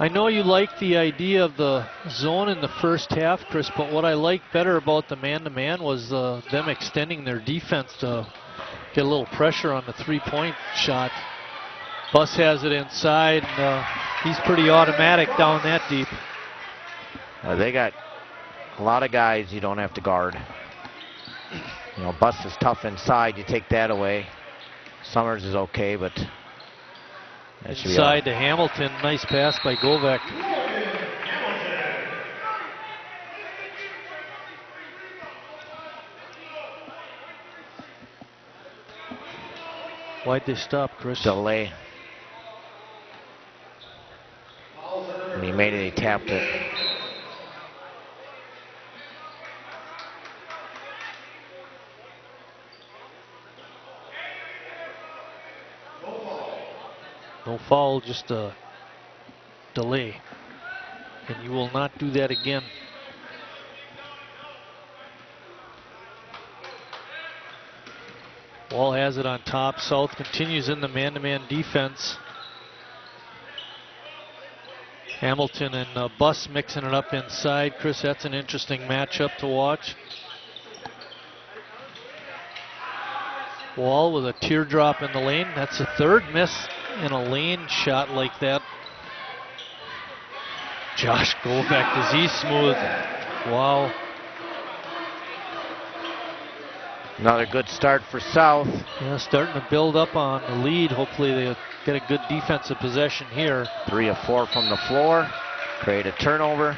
I know you like the idea of the zone in the first half, Chris, but what I liked better about the man-to-man was them extending their defense to get a little pressure on the three-point shot. Buss has it inside, and he's pretty automatic down that deep. They got a lot of guys you don't have to guard. You know, Buss is tough inside. You take that away. Summers is okay, but that should be inside to Hamilton. Nice pass by Govek. Why'd they stop, Chris? Delay. And he made it, he tapped it. No foul, just a delay. And you will not do that again. Wall has it on top. South continues in the man-to-man defense. Hamilton and Buss mixing it up inside. Chris, that's an interesting matchup to watch. Wall with a teardrop in the lane. That's a third miss in a lane shot like that. Josh Govek, is he smooth? Wow. Another good start for South. Yeah, starting to build up on the lead. Hopefully they'll get a good defensive possession here. 3 of 4 from the floor. Create a turnover.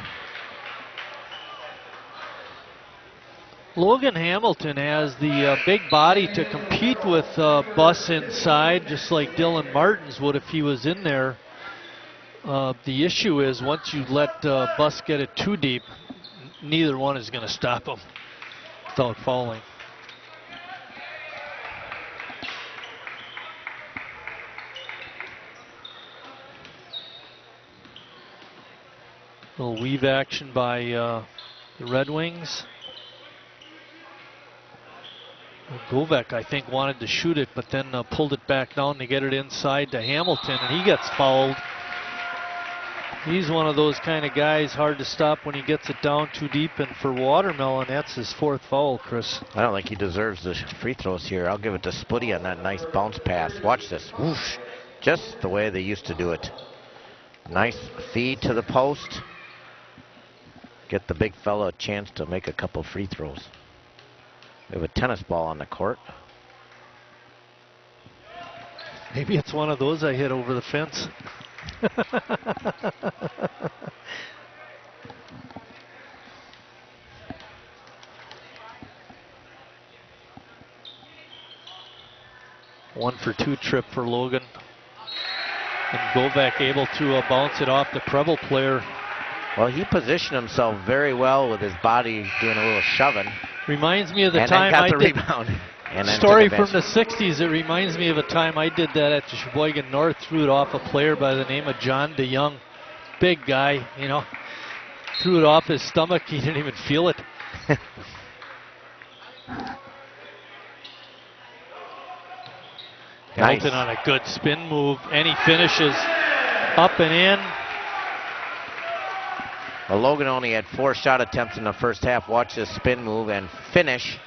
Logan Hamilton has the big body to compete with Buss inside, just like Dylan Martins would if he was in there. The issue is once you let Buss get it too deep, neither one is going to stop him without fouling. Little weave action by the Red Wings. Govek, I think, wanted to shoot it, but then pulled it back down to get it inside to Hamilton, and he gets fouled. He's one of those kind of guys, hard to stop when he gets it down too deep, and for Watermelon, that's his 4th foul, Chris. I don't think he deserves the free throws here. I'll give it to Spuddy on that nice bounce pass. Watch this. Whoosh. Just the way they used to do it. Nice feed to the post. Get the big fella a chance to make a couple free throws. We have a tennis ball on the court. Maybe it's one of those I hit over the fence. One for 2 trip for Logan. And Govek able to bounce it off the Preble player. Well, he positioned himself very well with his body doing a little shoving. Reminds me of the and time then got I the did. rebound. And then Story took from the advantage. 60s. It reminds me of a time I did that at the Sheboygan North. Threw it off a player by the name of John DeYoung. Big guy, you know. Threw it off his stomach. He didn't even feel it. Nice. Hamilton on a good spin move, and he finishes up and in. Well, Logan only had 4 shot attempts in the first half. Watch this spin move and finish.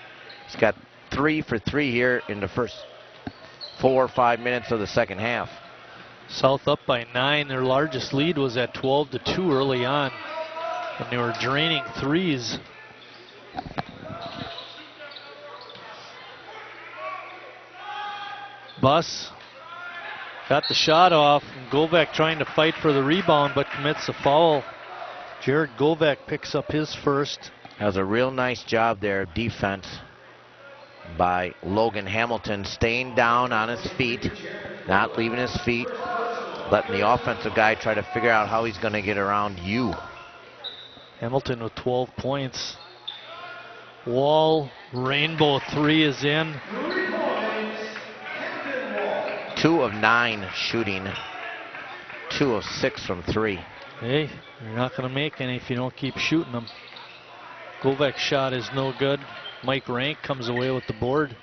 He's got 3 for 3 here in the first 4 or 5 minutes of the second half. South up by 9. Their largest lead was at 12-2 early on, and they were draining threes. Buss got the shot off, and Govek trying to fight for the rebound, but commits a foul. Jared Govek picks up his first. That was a real nice job there of defense by Logan Hamilton, staying down on his feet, not leaving his feet, letting the offensive guy try to figure out how he's going to get around you. Hamilton with 12 points. Wall, rainbow 3 is in. 2 of 9 shooting, 2 of 6 from 3. Hey, you're not going to make any if you don't keep shooting them. Govek's shot is no good. Mike Rank comes away with the board.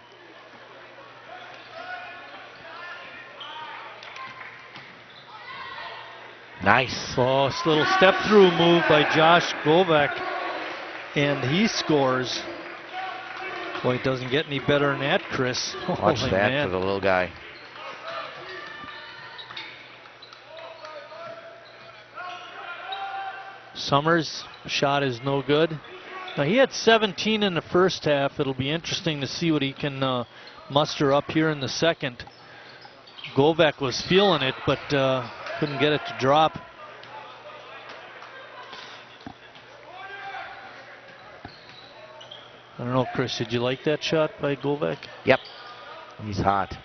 Nice. Oh, this little step through move by Josh Govek, and he scores. Boy, it doesn't get any better than that, Chris. Watch Holy that man. for the little guy. Summers' shot is no good. Now, he had 17 in the first half. It'll be interesting to see what he can muster up here in the second. Govek was feeling it, but couldn't get it to drop. I don't know, Chris, did you like that shot by Govek? Yep. He's hot.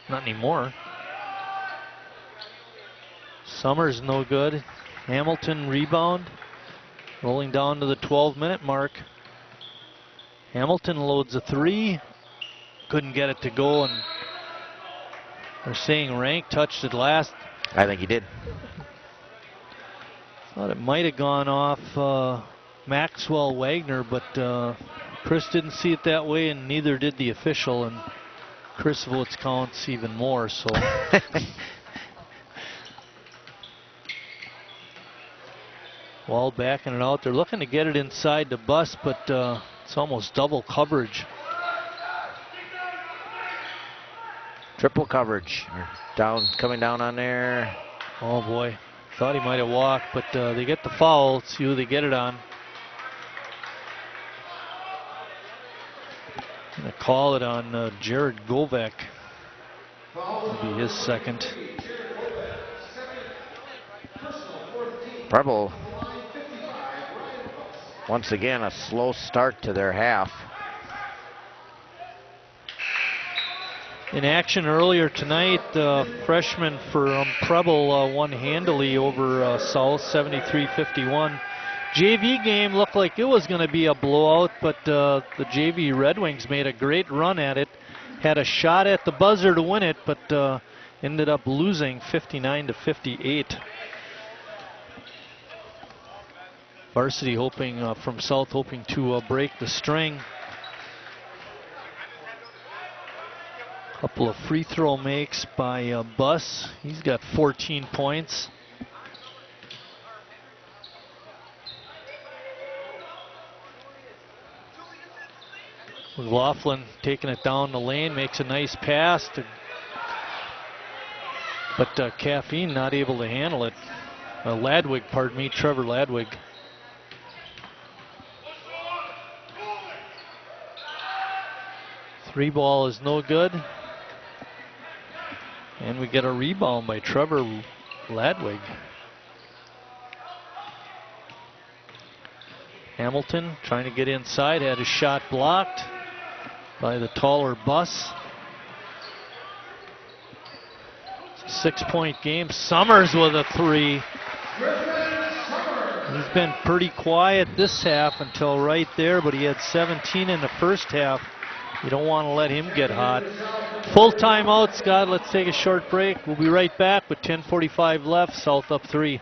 Not anymore. Summers no good. Hamilton rebound. Rolling down to the 12-minute mark. Hamilton loads a 3. Couldn't get it to go, and they're saying Rank touched it last. I think he did. Thought it might have gone off Maxwell Wagner, but Chris didn't see it that way, and neither did the official, and Chris votes counts even more, so. Wall backing it out. They're looking to get it inside the bus, but it's almost double coverage. Triple coverage. Down, coming down on there. Oh boy, thought he might have walked, but they get the foul. Let's see who they get it on. Gonna call it on Jared Govek. Will be his second. Preble, once again, a slow start to their half. In action earlier tonight, freshman from Preble won handily over South, 73-51. JV game looked like it was going to be a blowout, but the JV Red Wings made a great run at it. Had a shot at the buzzer to win it, but ended up losing 59-58. Varsity hoping from South hoping to break the string. Couple of free throw makes by Buss. He's got 14 points. McLaughlin taking it down the lane, makes a nice pass, but Caffeine not able to handle it. Ladwig, pardon me, Trevor Ladwig. Three ball is no good. And we get a rebound by Trevor Ladwig. Hamilton trying to get inside, had his shot blocked by the taller Buss. It's a 6-point game. Summers with a 3. He's been pretty quiet this half until right there, but he had 17 in the first half. You don't want to let him get hot. Full timeout, Scott. Let's take a short break. We'll be right back with 10:45 left. South up 3.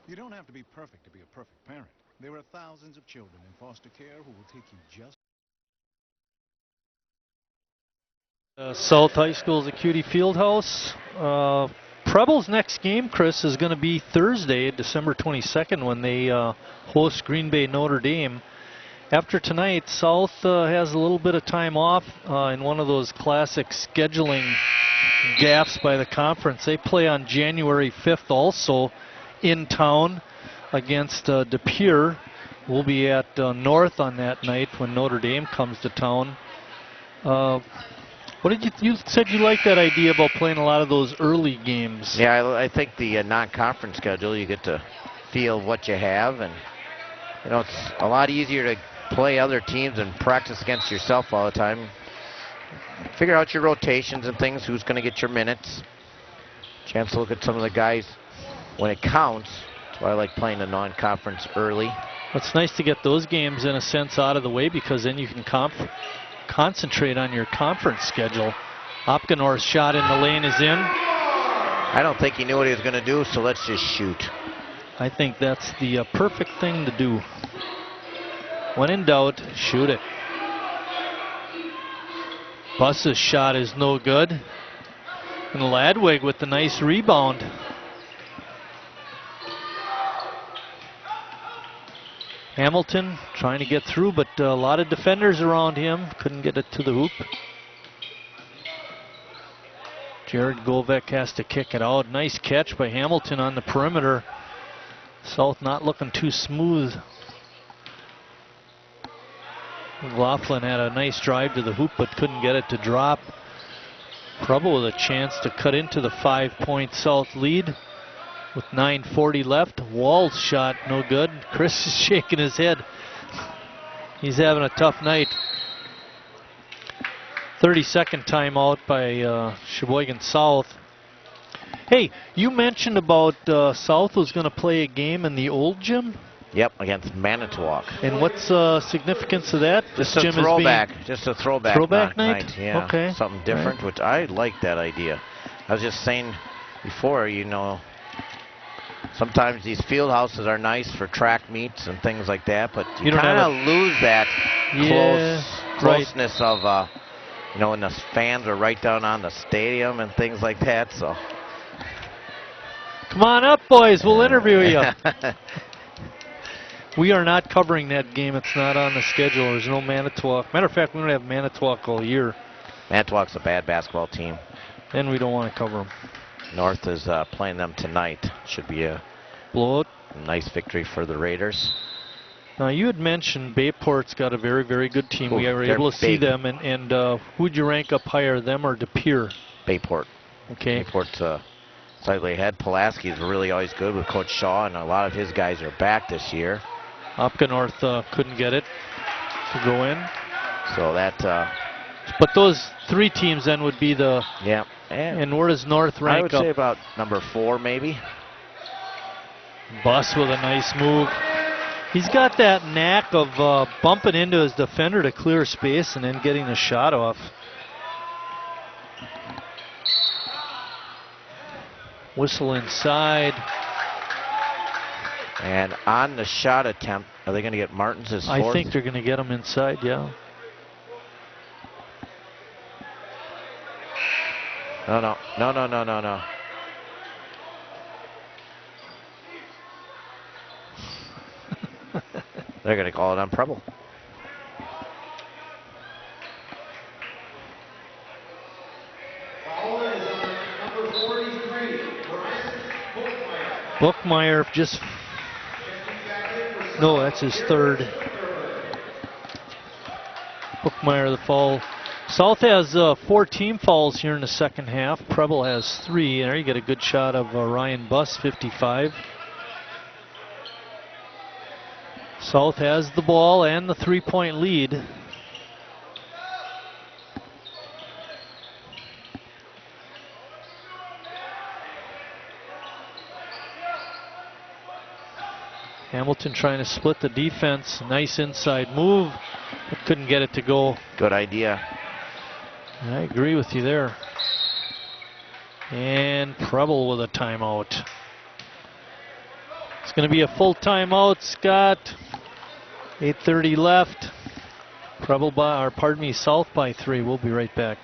You don't have to be perfect to be a perfect parent. There are thousands of children in foster care who will take you just... South High School's a Cutie Fieldhouse. Preble's next game, Chris, is going to be Thursday, December 22nd, when they host Green Bay Notre Dame. After tonight, South has a little bit of time off in one of those classic scheduling gaffes by the conference. They play on January 5th also in town against De Pere. We'll be at North on that night when Notre Dame comes to town. What did you said you liked that idea about playing a lot of those early games? Yeah, I think the non-conference schedule, you get to feel what you have, and you know it's a lot easier to play other teams and practice against yourself all the time. Figure out your rotations and things, who's going to get your minutes. Chance to look at some of the guys when it counts. That's why I like playing the non-conference early. It's nice to get those games in a sense out of the way, because then you can concentrate on your conference schedule. Opgenorth's shot in the lane is in. I don't think he knew what he was going to do, so let's just shoot. I think that's the perfect thing to do. When in doubt, shoot it. Buss's shot is no good. And Ladwig with the nice rebound. Hamilton trying to get through, but a lot of defenders around him. Couldn't get it to the hoop. Jared Govek has to kick it out. Nice catch by Hamilton on the perimeter. South not looking too smooth. McLaughlin had a nice drive to the hoop, but couldn't get it to drop. Preble with a chance to cut into the 5-point South lead. With 9:40 left, Wall's shot no good. Chris is shaking his head. He's having a tough night. 32nd timeout by Sheboygan South. Hey, you mentioned about South was going to play a game in the old gym? Yep, against Manitowoc. And what's the significance of that? Just This a gym is throwback. being Just a throwback. Throwback night? Yeah. Okay. Something different, Right. which I like that idea. I was just saying before, you know, sometimes these field houses are nice for track meets and things like that, but you don't kind have of lose that closeness of, you know, when the fans are right down on the stadium and things like that. So, come on up, boys. We'll interview you. We are not covering that game. It's not on the schedule. There's no Manitowoc. Matter of fact, we don't have Manitowoc all year. Manitowoc's a bad basketball team. And we don't want to cover them. North is playing them tonight. Should be a blowout. Nice victory for the Raiders. Now, you had mentioned Bayport's got a very, very good team. We were able to see them. And who'd you rank up higher, them or De Pere? Bayport. Okay. Bayport's slightly ahead. Pulaski's really always good with Coach Shaw, and a lot of his guys are back this year. Opgenorth couldn't get it to go in. So that... but those three teams then would be the... Yeah. And where does North rank I would say about number 4, maybe. Buss with a nice move. He's got that knack of bumping into his defender to clear space and then getting a shot off. Whistle inside. And on the shot attempt, are they going to get Martins as fourth? I think they're going to get him inside, yeah. No. They're going to call it on Preble. Bookmeyer just... No, that's his third. Bookmeyer, the foul South has 4 team fouls here in the second half. Preble has 3. There you get a good shot of Ryan Buss, 55. South has the ball and the 3-point lead. Hamilton trying to split the defense. Nice inside move, but couldn't get it to go. Good idea. I agree with you there. And Preble with a timeout. It's going to be a full timeout, Scott. 8:30 left. Preble by, or pardon me, South by 3. We'll be right back.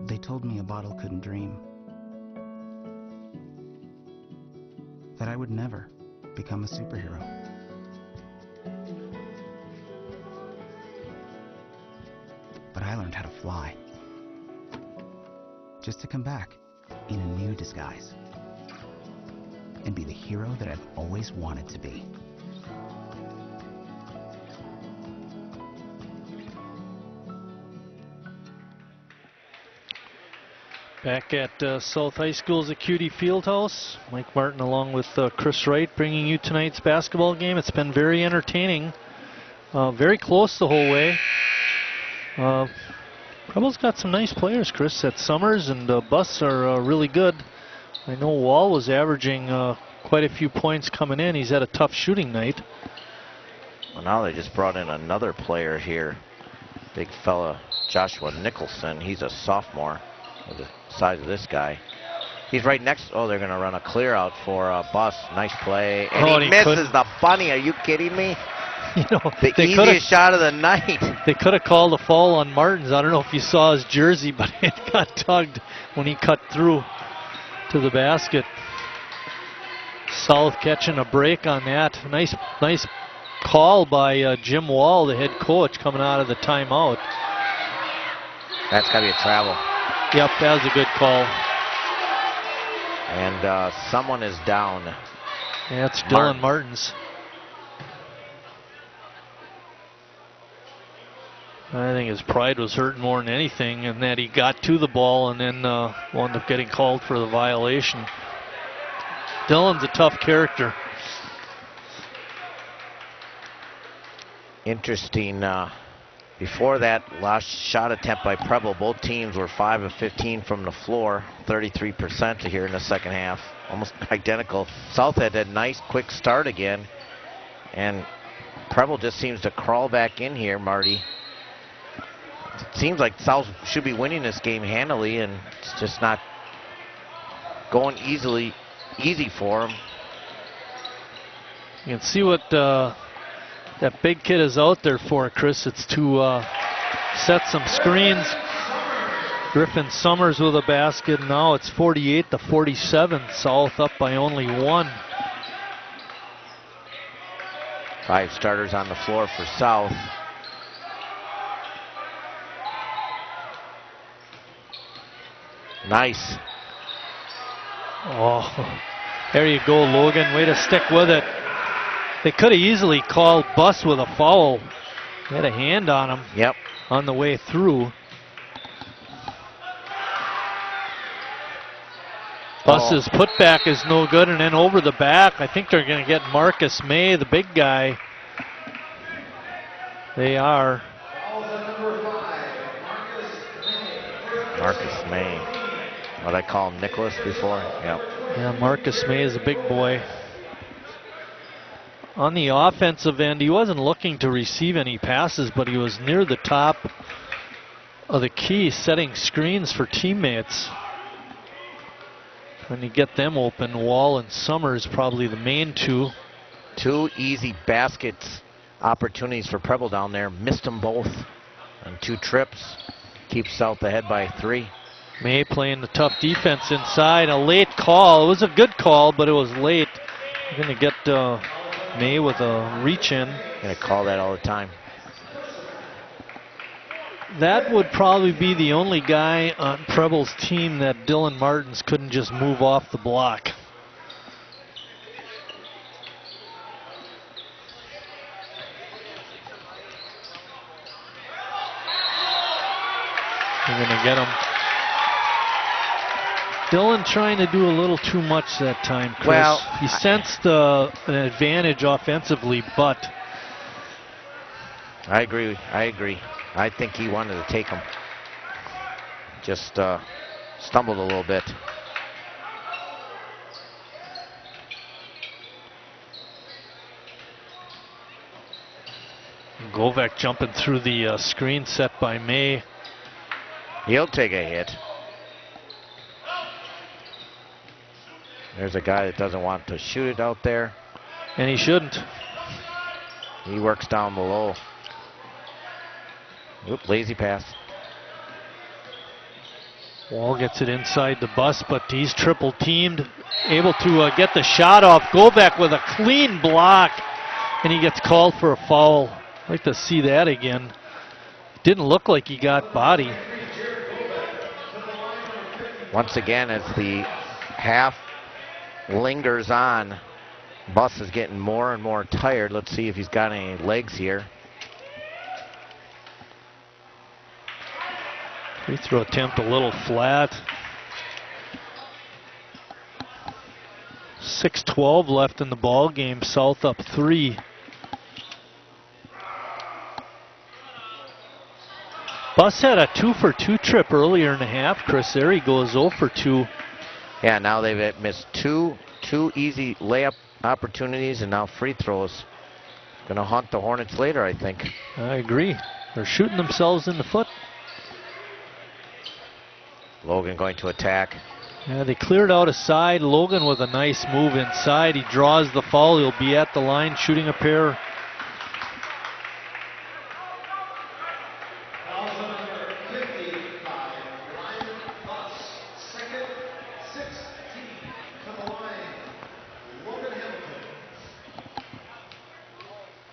They told me a bottle couldn't dream. That I would never become a superhero. But I learned how to fly. Just to come back in a new disguise. And be the hero that I've always wanted to be. Back at South High School's Acuity Fieldhouse. Mike Martin along with Chris Wright bringing you tonight's basketball game. It's been very entertaining. Very close the whole way. Preble's got some nice players, Chris. That Summers and Buss are really good. I know Wall was averaging quite a few points coming in. He's had a tough shooting night. Well, now they just brought in another player here. Big fella, Joshua Nicholson. He's a sophomore. With the size of this guy. He's right next. Oh, they're going to run a clear out for Buss. Nice play. And he misses the bunny. Are you kidding me? You know, the easiest shot of the night. They could have called a foul on Martins. I don't know if you saw his jersey, but it got tugged when he cut through to the basket. South catching a break on that. Nice call by Jim Wall, the head coach, coming out of the timeout. That's got to be a travel. Yep, that was a good call. And someone is down. Yeah, it's Dylan Martins. I think his pride was hurting more than anything, and that he got to the ball and then wound up getting called for the violation. Dylan's a tough character. Interesting. Before that last shot attempt by Preble, both teams were 5 of 15 from the floor, 33% here in the second half, almost identical. South had a nice quick start again, and Preble just seems to crawl back in here, Marty. It seems like South should be winning this game handily, and it's just not going easy for them. You can see what that big kid is out there for, Chris. It's to set some screens. Griffin Summers with a basket. Now it's 48-47. South up by only 1. 5 starters on the floor for South. Nice. Oh, there you go, Logan. Way to stick with it. They could have easily called Buss with a foul. They had a hand on him. Yep. On the way through. Buss's putback is no good, and then over the back, I think they're going to get Marcus May, the big guy. They are. Marcus May. What I call him, Nicholas before? Yep. Yeah, Marcus May is a big boy. On the offensive end, he wasn't looking to receive any passes, but he was near the top of the key, setting screens for teammates. Trying to get them open. Wall and Summers probably the main two. 2 easy baskets opportunities for Preble down there. Missed them both on 2 trips. Keeps South ahead by 3. May playing the tough defense inside. A late call. It was a good call, but it was late. We're going to get May with a reach in. Going to call that all the time. That would probably be the only guy on Preble's team that Dylan Martins couldn't just move off the block. They're going to get him. Dylan trying to do a little too much that time, Chris. Well, he sensed an advantage offensively, but... I agree. I think he wanted to take him. Just stumbled a little bit. Govek jumping through the screen set by May. He'll take a hit. There's a guy that doesn't want to shoot it out there. And he shouldn't. He works down below. Oop, lazy pass. Wall gets it inside the bus, but he's triple teamed. Able to get the shot off. Govek with a clean block. And he gets called for a foul. I'd like to see that again. Didn't look like he got body. Once again, as the half lingers on, Bus is getting more and more tired. Let's see if he's got any legs here. Free throw attempt a little flat. 6:12 left in the ball game. South up 3. Bus had a 2-for-2 trip earlier in the half. Chris, there he goes 0 for 2. Yeah, now they've missed two easy layup opportunities and now free throws. Going to haunt the Hornets later, I think. I agree. They're shooting themselves in the foot. Logan going to attack. Yeah, they cleared out a side. Logan with a nice move inside. He draws the foul. He'll be at the line shooting a pair.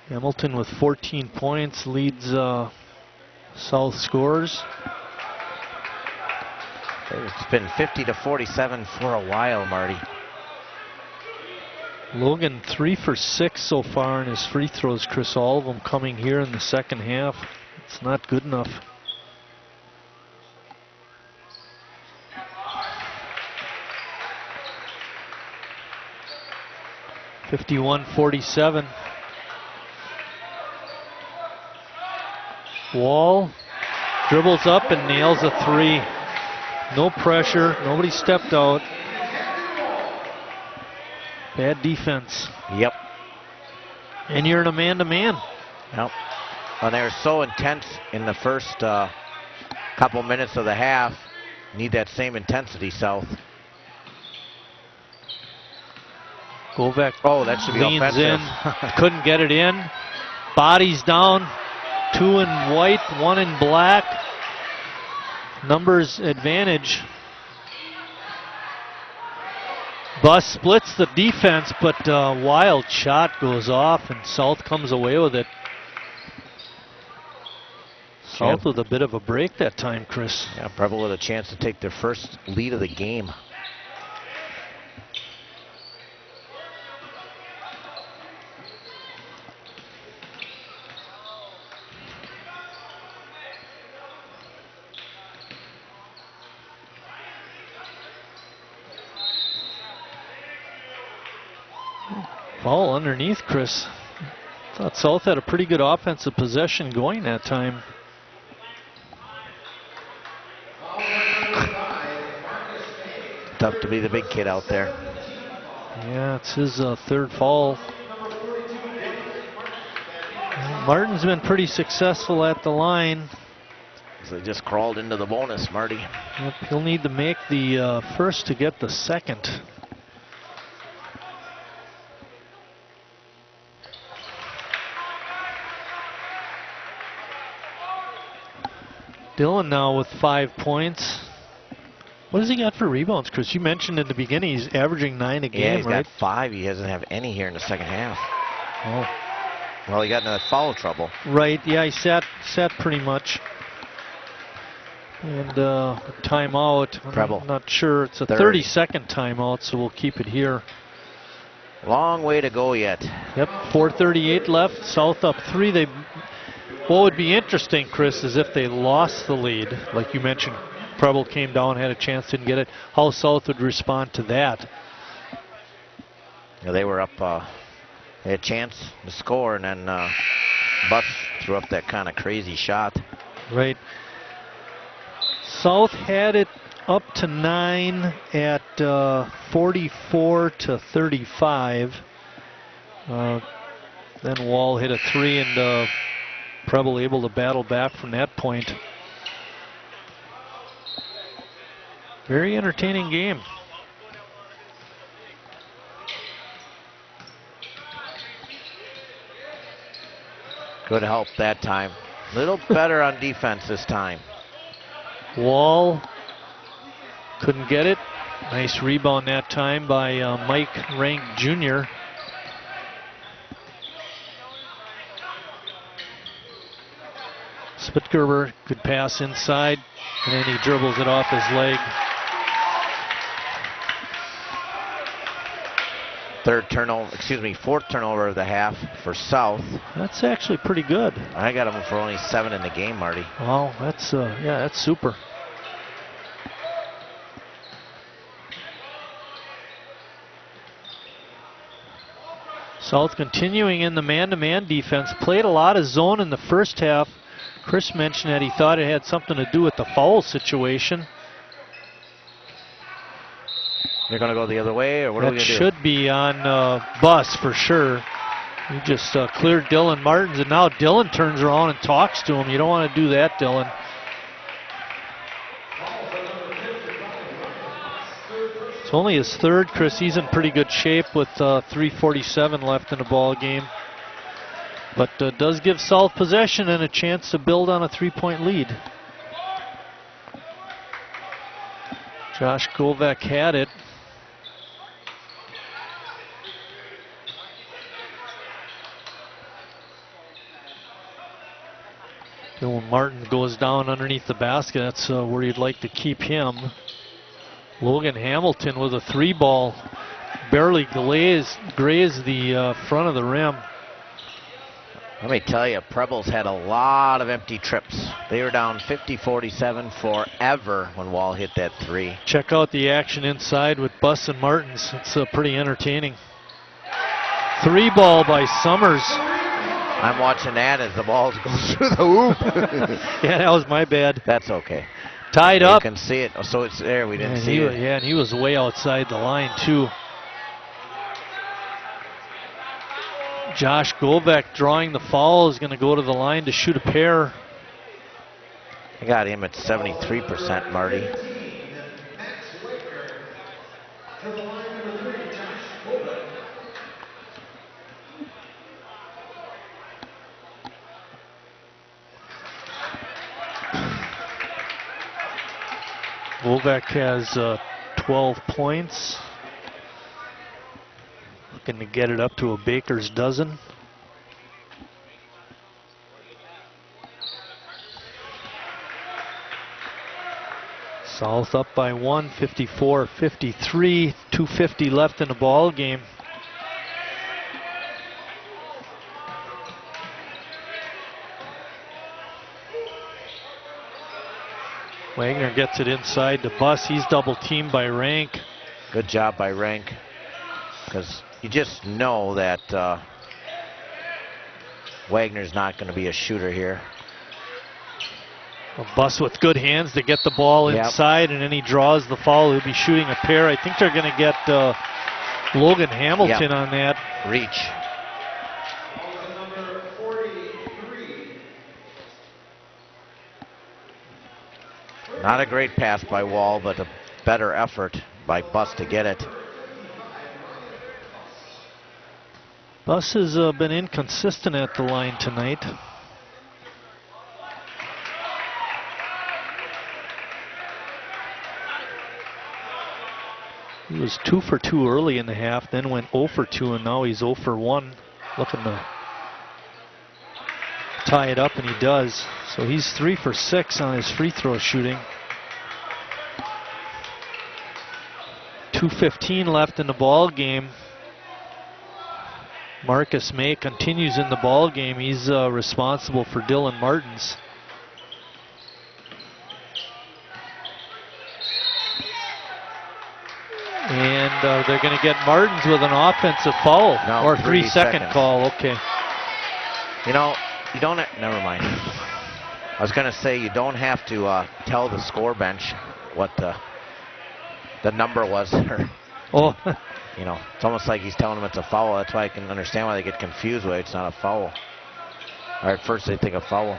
Hamilton with 14 points leads South scores. It's been 50-47 for a while, Marty. Logan 3 for 6 so far in his free throws, Chris. All of them coming here in the second half. It's not good enough. (51-47). Wall dribbles up and nails a 3. No pressure, nobody stepped out. Bad defense. Yep. And you're in a man-to-man. Yep. Well, they were so intense in the first couple minutes of the half. Need that same intensity, South. Govek oh, that should be leans offensive. in, couldn't get it in. Bodies down, 2 in white, 1 in black. Numbers advantage. Bus splits the defense, but wild shot goes off and South comes away with it. South with a bit of a break that time, Chris. Yeah, Preble with a chance to take their first lead of the game. Foul underneath, Chris. Thought South had a pretty good offensive possession going that time. Tough to be the big kid out there. Yeah, it's his third foul. Martin's been pretty successful at the line. So they just crawled into the bonus, Marty. Yep, he'll need to make the first to get the second. Dylan now with 5 points. What does he got for rebounds, Chris? You mentioned in the beginning he's averaging 9 a game, yeah, he's right? got 5. He doesn't have any here in the second half. Oh. Well, he got into that foul trouble. Right, yeah, he sat pretty much. And timeout. Preble. I'm not sure. It's a 30-second timeout, so we'll keep it here. Long way to go yet. Yep, 4:38 left. South up 3. They What would be interesting, Chris, is if they lost the lead, like you mentioned, Preble came down, had a chance, didn't get it, how South would respond to that. They were up, they had a chance to score, and then Bus threw up that kind of crazy shot. Right. South had it up to 9 at 44-35. Then Wall hit a 3, and Preble able to battle back from that point. Very entertaining game. Good help that time. Little better on defense this time. Wall couldn't get it. Nice rebound that time by Mike Rank Jr. Spitgerber could pass inside, and then he dribbles it off his leg. Fourth turnover of the half for South. That's actually pretty good. I got them for only 7 in the game, Marty. Oh, that's that's super. South continuing in the man-to-man defense. Played a lot of zone in the first half. Chris mentioned that he thought it had something to do with the foul situation. They're going to go the other way, or what are we going to do? That should be on Bus for sure. He just cleared Dylan Martins, and now Dylan turns around and talks to him. You don't want to do that, Dylan. It's only his third, Chris. He's in pretty good shape with 3:47 left in the ball game. But does give South possession and a chance to build on a 3-point lead. Josh Govek had it. Dylan Martin goes down underneath the basket. That's where you'd like to keep him. Logan Hamilton with a 3-ball. Barely grazed the front of the rim. Let me tell you, Preble's had a lot of empty trips. They were down 50-47 forever when Wall hit that 3. Check out the action inside with Bus and Martins. It's pretty entertaining. 3-ball by Summers. I'm watching that as the ball goes through the hoop. Yeah, that was my bad. That's okay. Tied up. You can see it. Oh, so it's there. We didn't see it. Yeah, and he was way outside the line, too. Josh Govek drawing the foul, is going to go to the line to shoot a pair. I got him at 73%, Marty. Govek has 12 points. Looking to get it up to a baker's dozen. South up by 1, 54-53, 2:50 left in the ball game. Wagner gets it inside to Bus. He's double teamed by Rank. Good job by Rank, because you just know that Wagner's not going to be a shooter here. A Bus with good hands to get the ball inside, and then he draws the foul. He'll be shooting a pair. I think they're going to get Logan Hamilton on that. Reach. Not a great pass by Wall, but a better effort by Bus to get it. Bus has been inconsistent at the line tonight. He was 2 for 2 early in the half, then went 0 for 2, and now he's 0 for 1, looking to tie it up, and he does. So he's 3 for 6 on his free throw shooting. 2:15 left in the ball game. Marcus May continues in the ball game. He's responsible for Dylan Martins. And they're going to get Martins with an offensive foul. No, or 3 3-second seconds. call. Okay. You know, you don't. Never mind. I was going to say you don't have to tell the score bench what the number was. Oh. You know, it's almost like he's telling them it's a foul. That's why I can understand why they get confused with it. It's not a foul. Or at first they think a foul.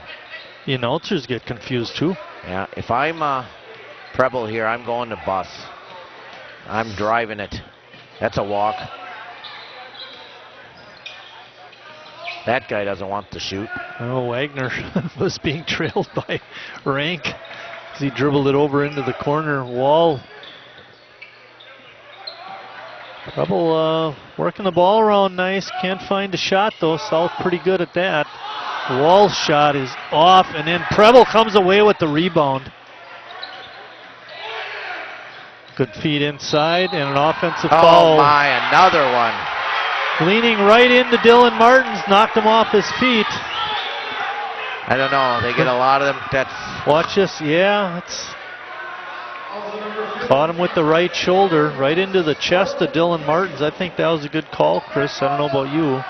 The announcers get confused too. Yeah, if I'm Preble here, I'm going to bus. I'm driving it. That's a walk. That guy doesn't want to shoot. Oh, Wagner was being trailed by Rank as he dribbled it over into the corner wall. Preble working the ball around nice. Can't find a shot though. South pretty good at that. Wall's shot is off, and then Preble comes away with the rebound. Good feed inside and an offensive foul. Oh my, another one. Leaning right into Dylan Martins, knocked him off his feet. I don't know, they get a lot of them. That's. Watch this, yeah, it's caught him with the right shoulder, right into the chest of Dylan Martins. I think that was a good call, Chris. I don't know about you.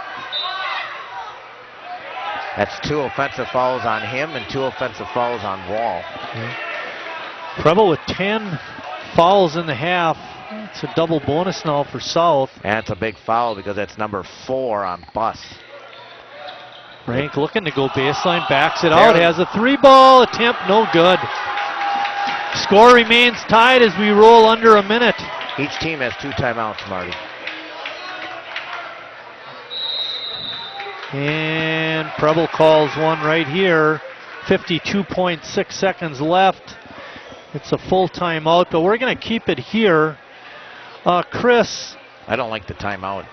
That's 2 offensive fouls on him and 2 offensive fouls on Wall. Preble with 10 fouls in the half. It's a double bonus now for South. And it's a big foul because that's number 4 on Bus. Rank looking to go baseline, backs it out, has a 3-ball attempt, no good. Score remains tied as we roll under a minute. Each team has 2 timeouts, Marty. And Preble calls one right here. 52.6 seconds left. It's a full timeout, but we're going to keep it here. Chris. I don't like the timeout.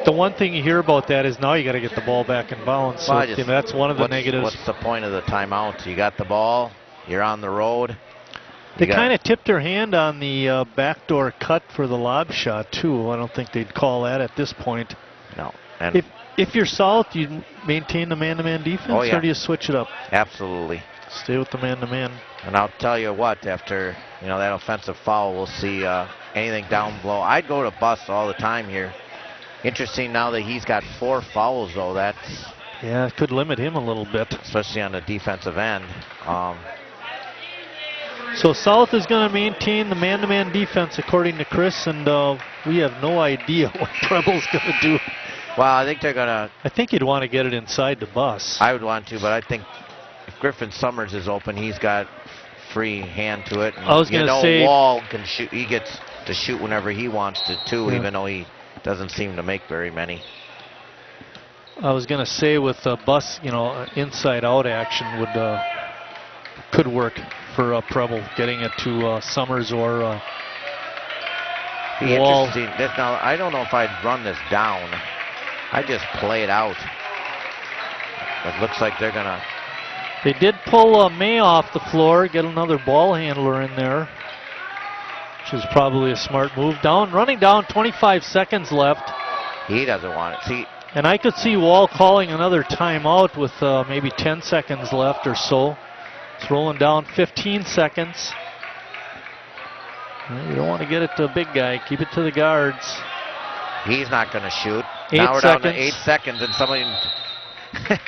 The one thing you hear about that is now you got to get the ball back in bounds. So Well, that's one of the negatives. What's the point of the timeout? You got the ball, you're on the road. They kind of tipped their hand on the backdoor cut for the lob shot, too. I don't think they'd call that at this point. No. And if you're South, you maintain the man-to-man defense, or do you switch it up? Absolutely. Stay with the man-to-man. And I'll tell you what, after that offensive foul, we'll see anything down below. I'd go to Bus all the time here. Interesting now that he's got 4 fouls, though. Yeah, it could limit him a little bit. Especially on the defensive end. So South is going to maintain the man-to-man defense, according to Chris, and we have no idea what Preble's going to do. Well, I think they're going to... I think you'd want to get it inside the Bus. I would want to, but I think if Griffin Summers is open, he's got free hand to it. And I was going to say... Wall can shoot. He gets to shoot whenever he wants to, too, even though he doesn't seem to make very many. I was going to say with Bus, inside-out action could work for Preble, getting it to Summers or Wall. Interesting. Now, I don't know if I'd run this down. I just play it out. It looks like they're going to... They did pull May off the floor, get another ball handler in there, which is probably a smart move. Running down, 25 seconds left. He doesn't want it. See, and I could see Wall calling another timeout with maybe 10 seconds left or so. It's rolling down 15 seconds. You don't want to get it to a big guy. Keep it to the guards. He's not going to shoot. 8 now we're seconds. down to 8 seconds, and somebody got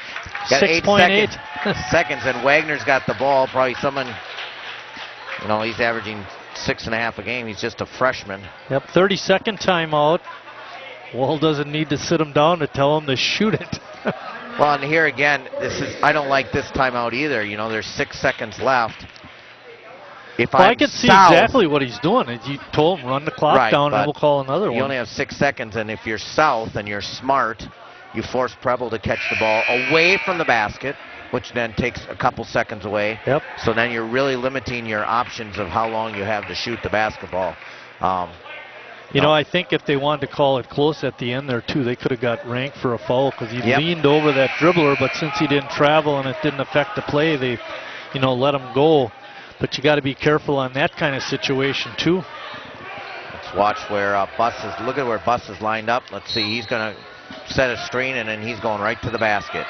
6.8 seconds, and Wagner's got the ball. Probably someone, he's averaging 6.5 a game. He's just a freshman. Yep, 30-second timeout. Wall doesn't need to sit him down to tell him to shoot it. Well, and here again, I don't like this timeout either. There's 6 seconds left. I can see exactly what he's doing. You told him run the clock down and we'll call another one. You only have 6 seconds, and if you're South and you're smart, you force Preble to catch the ball away from the basket, which then takes a couple seconds away. Yep. So then you're really limiting your options of how long you have to shoot the basketball. I think if they wanted to call it close at the end there, too, they could have got Rank for a foul because he leaned over that dribbler, but since he didn't travel and it didn't affect the play, they, let him go. But you got to be careful on that kind of situation, too. watch where Bus is. Look at where Bus is lined up. Let's see. He's going to set a screen, and then he's going right to the basket.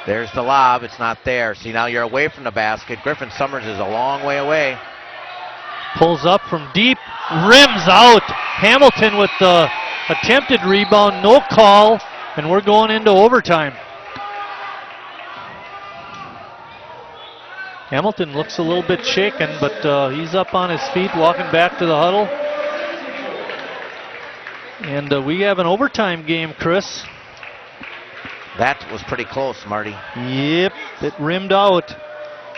There's the lob. It's not there. See, now you're away from the basket. Griffin Summers is a long way away. Pulls up from deep, rims out. Hamilton with the attempted rebound, no call, and we're going into overtime. Hamilton looks a little bit shaken, but he's up on his feet, walking back to the huddle. And we have an overtime game, Chris. That was pretty close, Marty. Yep, it rimmed out.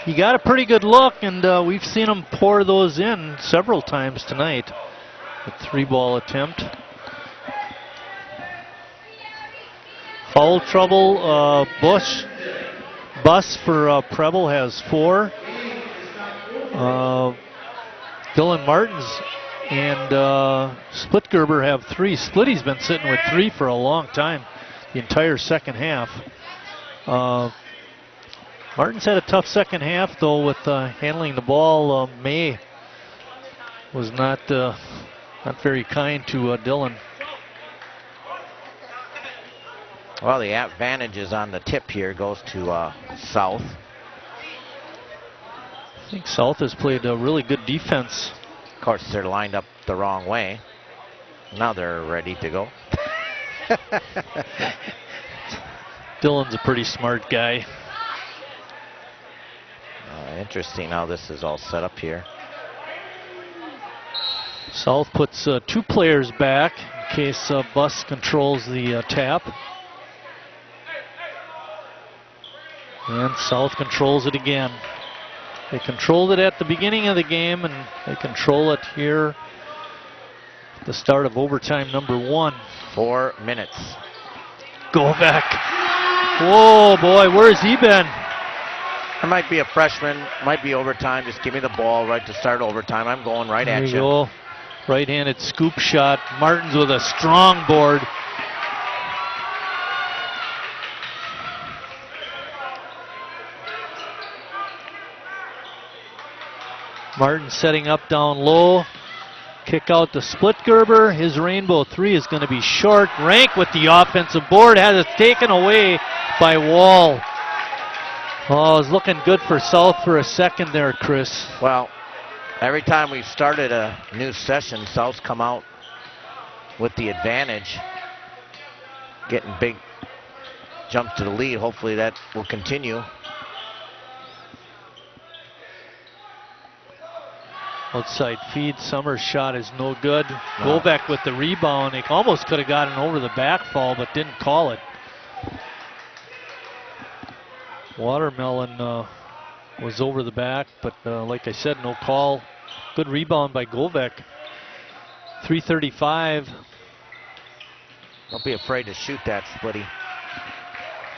He got a pretty good look, and we've seen him pour those in several times tonight. A 3-ball attempt. Foul trouble, Bus for Preble has 4. Dylan Martins and Splitgerber have 3. Splitty's been sitting with 3 for a long time, the entire second half. Martins had a tough second half, though, with handling the ball. May was not very kind to Dylan. Well, the advantage is on the tip here, goes to South. I think South has played a really good defense. Of course, they're lined up the wrong way. Now they're ready to go. Dylan's a pretty smart guy. Interesting how this is all set up here. South puts 2 players back in case Bus controls the tap. And South controls it again. They controlled it at the beginning of the game, and they control it here at the start of overtime number 1. 4 minutes. Go back. Whoa, boy, where has he been? I might be a freshman, might be overtime. Just give me the ball right to start overtime. I'm going right at you. There you go. Right-handed scoop shot. Martins with a strong board. Martin setting up down low. Kick out to Splitgerber. His rainbow 3 is going to be short. Rank with the offensive board. Has it taken away by Wall. Oh, it was looking good for South for a second there, Chris. Well, every time we've started a new session, South's come out with the advantage. Getting big jumps to the lead. Hopefully that will continue. Outside feed, Summers' shot is no good. No. Govek with the rebound. He almost could have gotten over the back fall, but didn't call it. Watermelon was over the back, but like I said, no call. Good rebound by Govek. 3:35. Don't be afraid to shoot that, Splitty.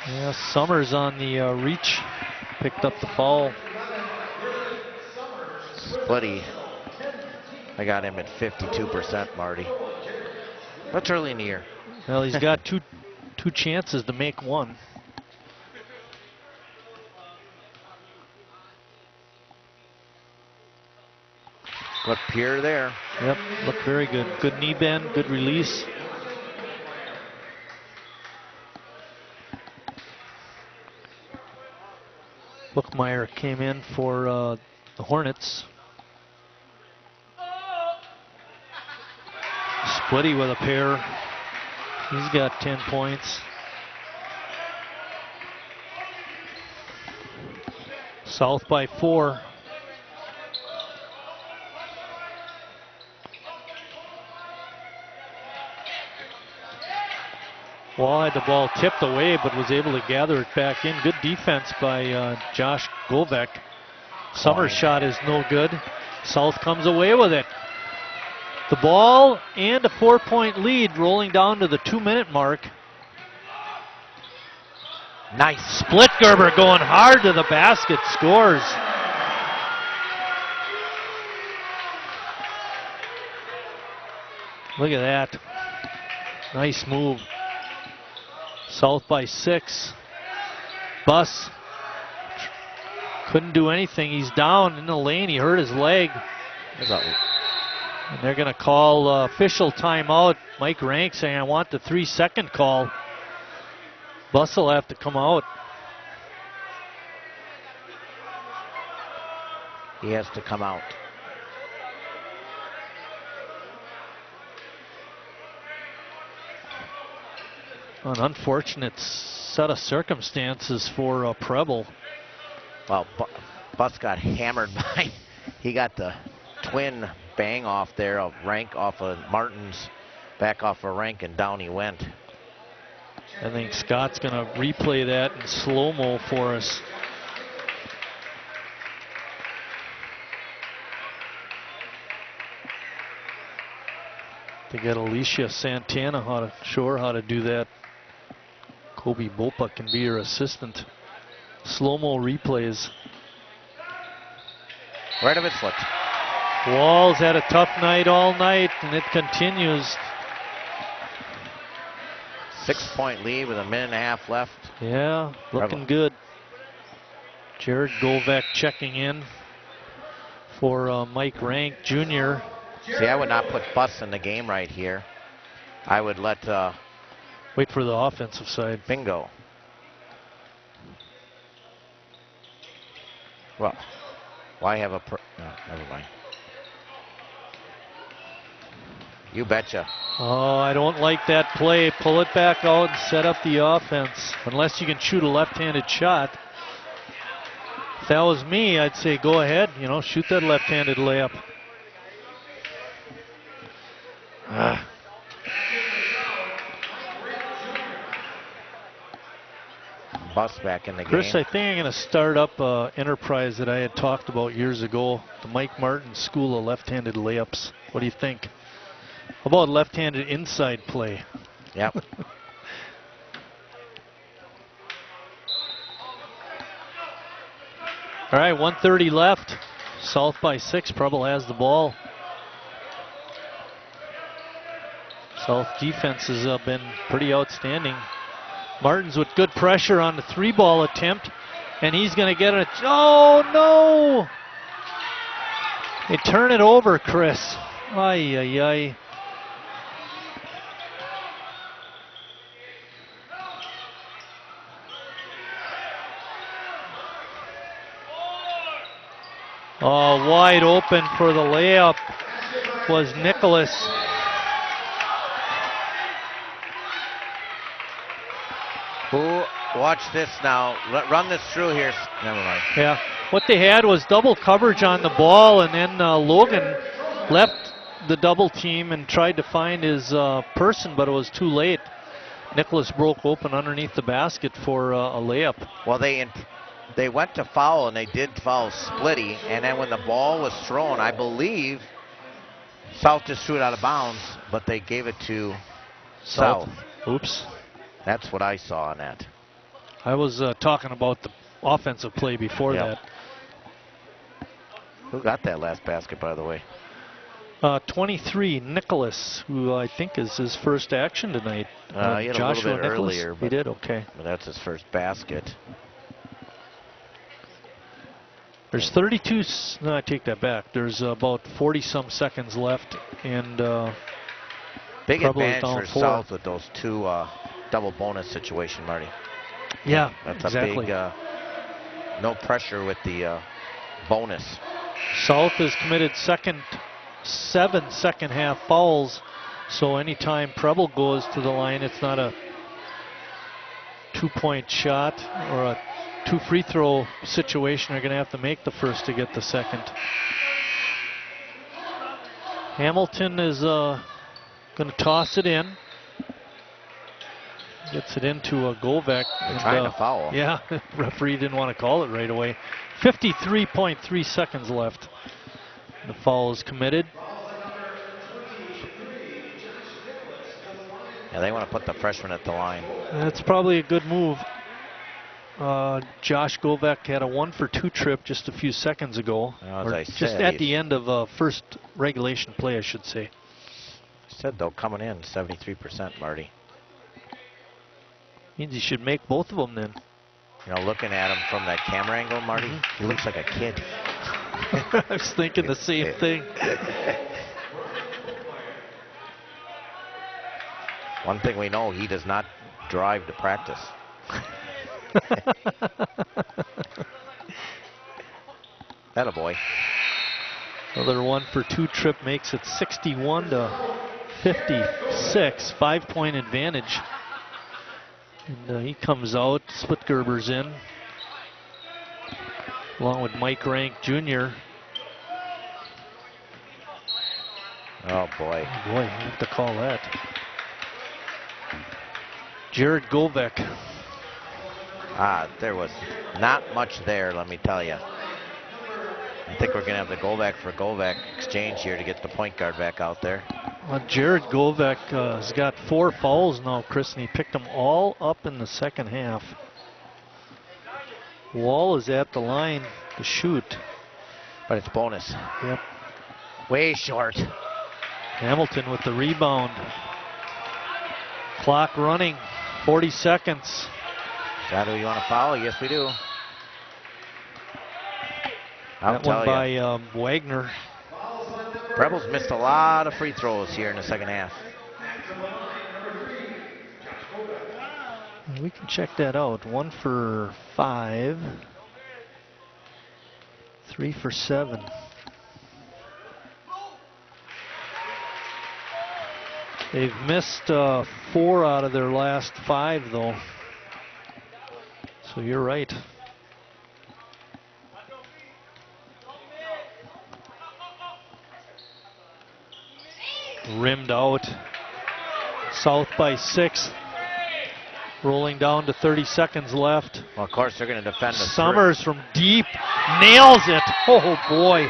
Yeah, Summers on the reach. Picked up the foul. Splitty. I got him at 52%, Marty. That's early in the year. Well, he's got two chances to make one. Look pure there. Yep, looked very good. Good knee bend, good release. Bookmeyer came in for the Hornets. Splitty with a pair. He's got 10 points. South by 4. Wall had the ball tipped away, but was able to gather it back in. Good defense by Josh Govek. Summers' shot is no good. South comes away with it. The ball and a 4-point lead rolling down to the 2-minute mark. Nice. Splitgerber going hard to the basket, scores. Look at that. Nice move. South by 6. Bus couldn't do anything. He's down in the lane. He hurt his leg. And they're going to call official timeout. Mike Rank saying, I want the 3-second call. Bus will have to come out. He has to come out. An unfortunate set of circumstances for Preble. Well, Bus got hammered by, he got the twin bang off there of Rank off of Martin's, back off of Rank, and down he went. I think Scott's going to replay that in slow-mo for us. To get Alicia Santana how to do that. Kobe Bopa can be your assistant. Slow-mo replays. Right of its foot. Walls had a tough night all night, and it continues. 6-point lead with a minute and a half left. Yeah, looking good. Jared Govek checking in for Mike Rank Jr. See, I would not put Bus in the game right here. I would let... wait for the offensive side. Bingo. Well, why have a... no, never mind. You betcha. Oh, I don't like that play. Pull it back out and set up the offense. Unless you can shoot a left-handed shot. If that was me, I'd say go ahead. You know, shoot that left-handed layup. Bus back in the Chris, game. I think I'm going to start up an enterprise that I had talked about years ago, the Mike Martin School of Left-Handed Layups. What do you think? How about left-handed inside play? Yep. All right, 1:30 left. South by 6. Preble has the ball. South defense has been pretty outstanding. Martin's with good pressure on the 3-ball attempt, and he's going to get it. Oh, no! They turn it over, Chris. Ay, ay, ay. Oh, wide open for the layup was Nicholas. Watch this now. Run this through here. Never mind. Yeah. What they had was double coverage on the ball, and then Logan left the double team and tried to find his person, but it was too late. Nicholas broke open underneath the basket for a layup. Well, they went to foul, and they did foul Splitty, and then when the ball was thrown, I believe South just threw it out of bounds, but they gave it to South. Oops. That's what I saw on that. I was talking about the offensive play before that. Who got that last basket, by the way? 23, Nicholas, who I think is his first action tonight. He had Joshua a little bit Nicholas? earlier. He did, okay. But that's his first basket. There's 32, no, I take that back. There's about 40-some seconds left, and big Preble is advantage down for 4. South with those two double bonus situation, Marty. Yeah, that's exactly. a big no pressure with the bonus. South has committed 7 second half fouls, so anytime Preble goes to the line, it's not a 2-point shot or a 2 free throw situation. They're going to have to make the first to get the second. Hamilton is going to toss it in. Gets it into a Govek. Trying to foul. Yeah, referee didn't want to call it right away. 53.3 seconds left. The foul is committed. Yeah, they want to put the freshman at the line. That's probably a good move. Josh Govek had a 1-for-2 trip just a few seconds ago. As I just said, at the end of first regulation play, I should say. Said though, coming in 73%, Marty. Means he should make both of them then. You know, looking at him from that camera angle, Marty, he looks like a kid. I was thinking the same thing. One thing we know, he does not drive to practice. Attaboy. Another 1-for-2 trip makes it 61 to 56, 5-point advantage. And he comes out, Splitgerber's in, along with Mike Rank Jr. Oh boy. Oh boy, you have to call that. Jared Govek. There was not much there, let me tell you. I think we're going to have the Govek for Govek exchange here to get the point guard back out there. Well, Jared Govek has got 4 fouls now, Chris, and he picked them all up in the second half. Wall is at the line to shoot. But it's bonus. Yep. Way short. Hamilton with the rebound. Clock running, 40 seconds. Got who you want to foul? Yes, we do. That one by Wagner. Rebels missed a lot of free throws here in the second half. We can check that out. 1 for 5. 3 for 7. They've missed 4 out of their last 5, though. So you're right. Rimmed out. South by 6. Rolling down to 30 seconds left. Well, of course, they're going to defend the Summers from deep nails it. Oh, boy.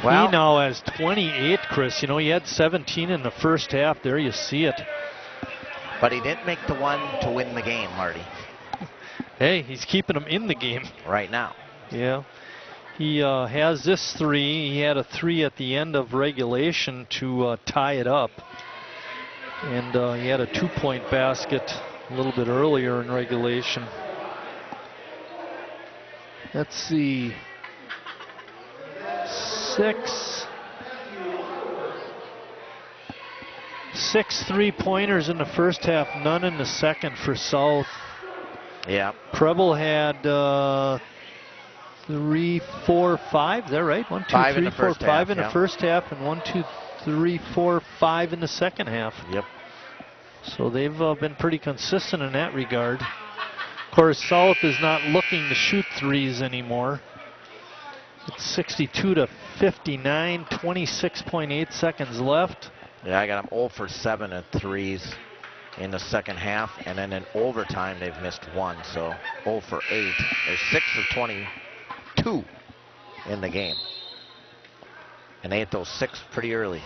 Well, he now has 28, Chris. You know, he had 17 in the first half. There you see it. But he didn't make the one to win the game, Marty. Hey, he's keeping them in the game. Right now. Yeah. He has this 3. He had a 3 at the end of regulation to tie it up. And he had a 2-point basket a little bit earlier in regulation. Let's see. 6 3-pointers in the first half, none in the second for South. Yeah. Preble had 3, 4, 5. Is that right? 1, 2, 3, 4, 5 in the first half, and 1, 2, 3, 4, 5 in the second half. Yep. So they've been pretty consistent in that regard. Of course, South is not looking to shoot threes anymore. It's 62 to 59, 26.8 seconds left. Yeah, I got them 0 for 7 at threes in the second half, and then in overtime they've missed 1, so 0 for 8. They're 6 of 22 in the game. And they hit those 6 pretty early.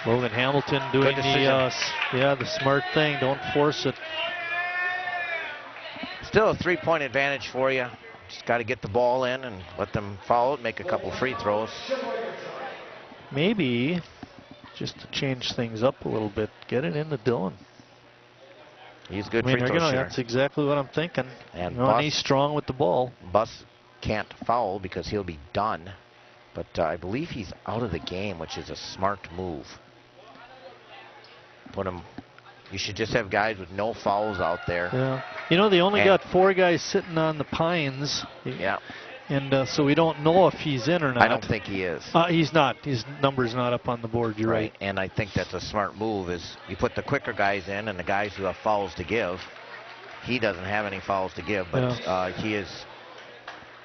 Logan Hamilton doing the smart thing. Don't force it. Still a 3-point advantage for you. Just got to get the ball in and let them foul it, make a couple free throws. Maybe, just to change things up a little bit, get it into Dylan. He's good free throw shooter. That's exactly what I'm thinking. And, and he's strong with the ball. Buss can't foul because he'll be done. But I believe he's out of the game, which is a smart move. Put him. You should just have guys with no fouls out there. Yeah. You know, they only got 4 guys sitting on the Pines. Yeah. And so we don't know if he's in or not. I don't think he is. He's not. His number's not up on the board. You're right. And I think that's a smart move is you put the quicker guys in and the guys who have fouls to give. He doesn't have any fouls to give, but he is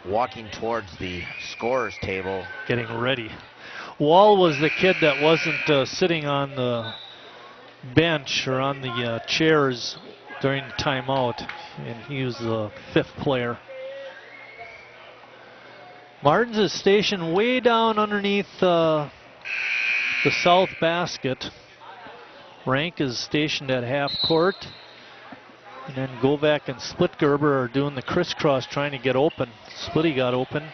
walking towards the scorer's table. Getting ready. Wall was the kid that wasn't sitting on the bench or on the chairs during the timeout, and he was the 5th player. Martins is stationed way down underneath the south basket. Rank is stationed at half court. And then Govek and Splitgerber are doing the crisscross trying to get open. Splitty got open,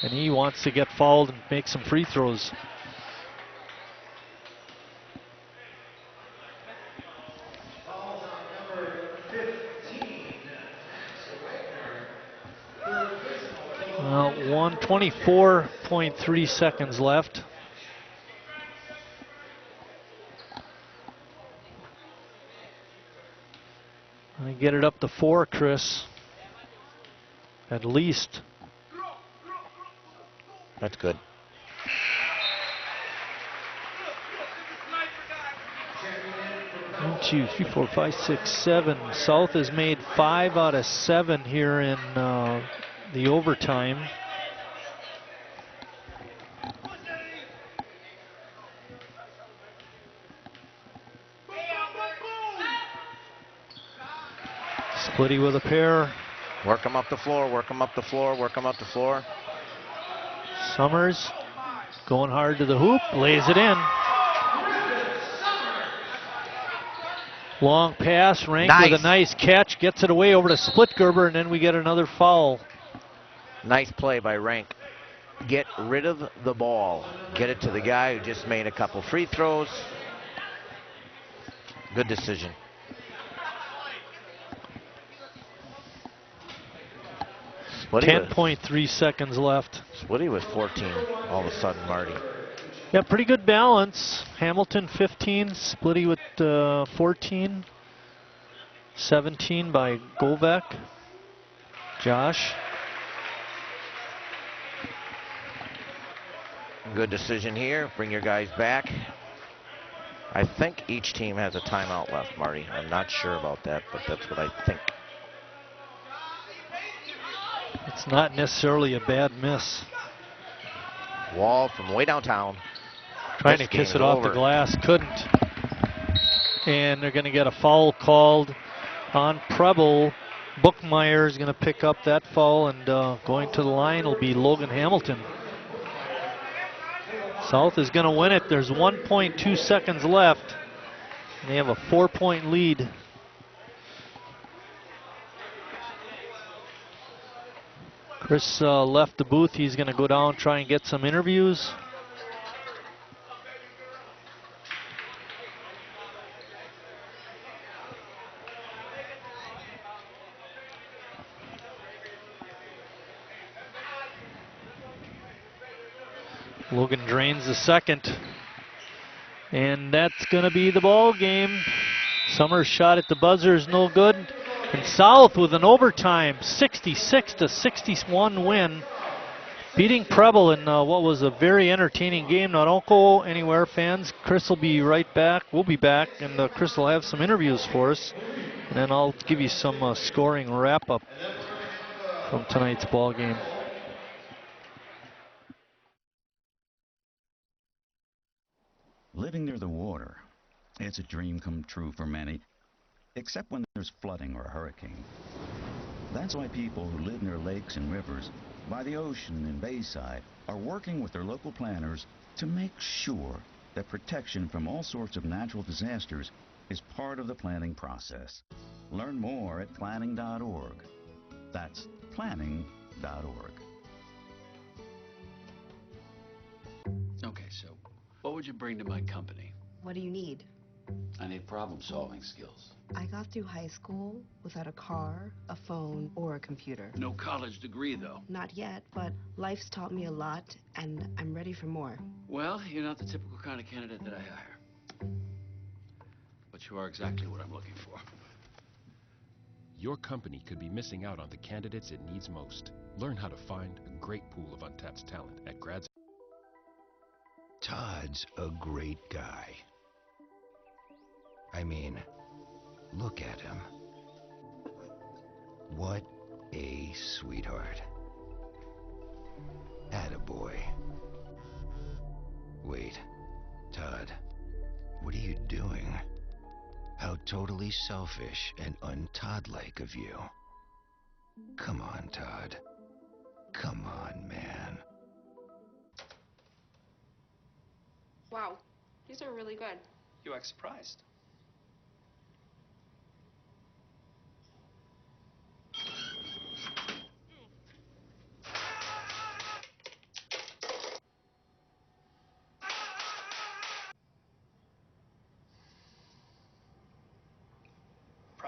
and he wants to get fouled and make some free throws. Well, 24.3 seconds left. I get it up to 4, Chris. At least. That's good. One, two, three, four, five, six, seven. South has made 5 out of 7 here in the overtime. Splitty with a pair. Work them up the floor, work them up the floor, work them up the floor. Summers going hard to the hoop, lays it in. Long pass, Rank with a nice catch, gets it away over to Splitgerber, and then we get another foul. Nice play by Rank. Get rid of the ball. Get it to the guy who just made a couple free throws. Good decision. Splitty 10.3 seconds left. Splitty was 14 all of a sudden, Marty. Yeah, pretty good balance. Hamilton 15, Splitty with 14. 17 by Govek. Josh. Good decision here. Bring your guys back. I think each team has a timeout left, Marty. I'm not sure about that, but that's what I think. It's not necessarily a bad miss. Wall from way downtown. Trying to kiss it off the glass, couldn't. And they're going to get a foul called on Preble. Bookmeyer is going to pick up that foul, and going to the line will be Logan Hamilton. South is going to win it. There's 1.2 seconds left. And they have a 4-point lead. Chris left the booth. He's going to go down, try and get some interviews. Logan drains the second. And that's going to be the ball game. Summers' shot at the buzzer is no good. And South with an overtime 66-61 win, beating Preble in what was a very entertaining game. Now don't go anywhere, fans. Chris will be right back. We'll be back, and Chris will have some interviews for us. And then I'll give you some scoring wrap-up from tonight's ball game. Living near the water, it's a dream come true for many, except when there's flooding or a hurricane. That's why people who live near lakes and rivers, by the ocean and bayside, are working with their local planners to make sure that protection from all sorts of natural disasters is part of the planning process. Learn more at planning.org. That's planning.org. Okay, so what would you bring to my company? What do you need? I need problem-solving skills. I got through high school without a car, a phone, or a computer. No college degree, though. Not yet, but life's taught me a lot, and I'm ready for more. Well, you're not the typical kind of candidate that I hire. But you are exactly what I'm looking for. Your company could be missing out on the candidates it needs most. Learn how to find a great pool of untapped talent at grads. Todd's a great guy. I mean, look at him. What a sweetheart. Attaboy. Wait, Todd, what are you doing? How totally selfish and un-Todd-like of you. Come on, Todd. Come on, man. Wow, these are really good. You act surprised.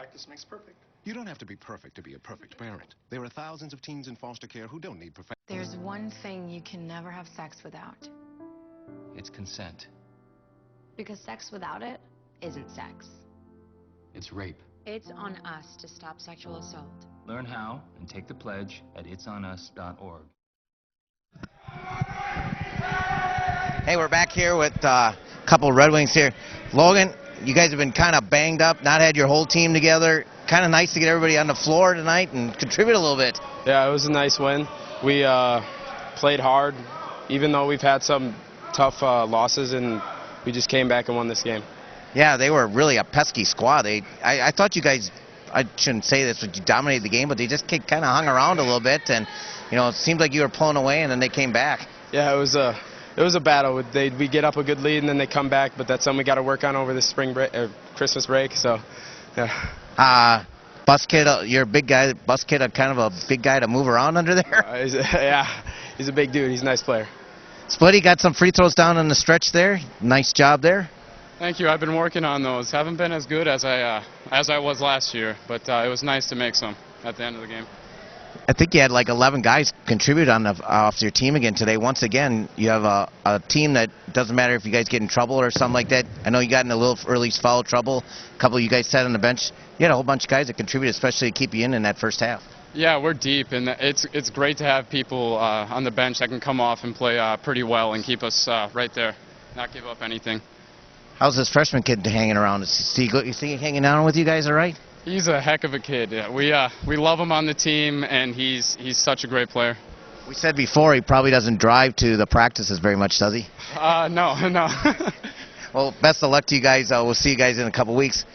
practice makes perfect. You don't have to be perfect to be a perfect parent. There are thousands of teens in foster care who don't need perfection. There's one thing you can never have sex without. It's consent. Because sex without it isn't sex. It's rape. It's on us to stop sexual assault. Learn how and take the pledge at itsonus.org. Hey, we're back here with a couple Red Wings here. Logan, you guys have been kind of banged up, not had your whole team together. Kind of nice to get everybody on the floor tonight and contribute a little bit. Yeah, it was a nice win. We played hard, even though we've had some tough losses, and we just came back and won this game. Yeah, they were really a pesky squad. I thought you guys, I shouldn't say this, but you dominated the game, but they just kind of hung around a little bit, and it seemed like you were pulling away, and then they came back. Yeah, it was a battle. We get up a good lead, and then they come back, but that's something we got to work on over the spring break, Christmas break. So, yeah. Bus Kid, you're a big guy. Bus Kid, kind of a big guy to move around under there. He's a big dude. He's a nice player. Splitty got some free throws down in the stretch there. Nice job there. Thank you. I've been working on those. Haven't been as good as I was last year, but it was nice to make some at the end of the game. I think you had like 11 guys contribute off your team again today. Once again, you have a team that doesn't matter if you guys get in trouble or something like that. I know you got in a little early foul trouble. A couple of you guys sat on the bench. You had a whole bunch of guys that contributed, especially to keep you in that first half. Yeah, we're deep, and it's great to have people on the bench that can come off and play pretty well and keep us right there, not give up anything. How's this freshman kid hanging around? Is he hanging out with you guys all right? He's a heck of a kid. Yeah, we love him on the team, and he's such a great player. We said before he probably doesn't drive to the practices very much, does he? No. Well, best of luck to you guys. We'll see you guys in a couple weeks.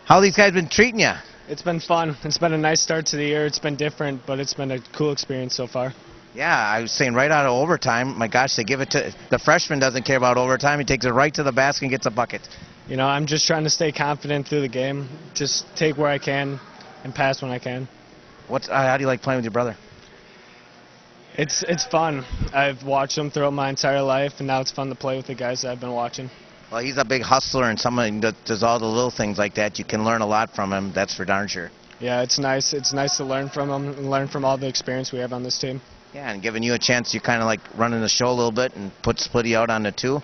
How these guys been treating you? It's been fun. It's been a nice start to the year. It's been different, but it's been a cool experience so far. Yeah, I was saying right out of overtime, my gosh, they give it to the freshman. Doesn't care about overtime. He takes it right to the basket and gets a bucket. I'm just trying to stay confident through the game. Just take where I can and pass when I can. How do you like playing with your brother? It's fun. I've watched him throughout my entire life, and now it's fun to play with the guys that I've been watching. Well, he's a big hustler and someone that does all the little things like that. You can learn a lot from him. That's for darn sure. Yeah, it's nice. It's nice to learn from him and learn from all the experience we have on this team. Yeah, and giving you a chance, you're kind of like running the show a little bit and put Splitty out on the two.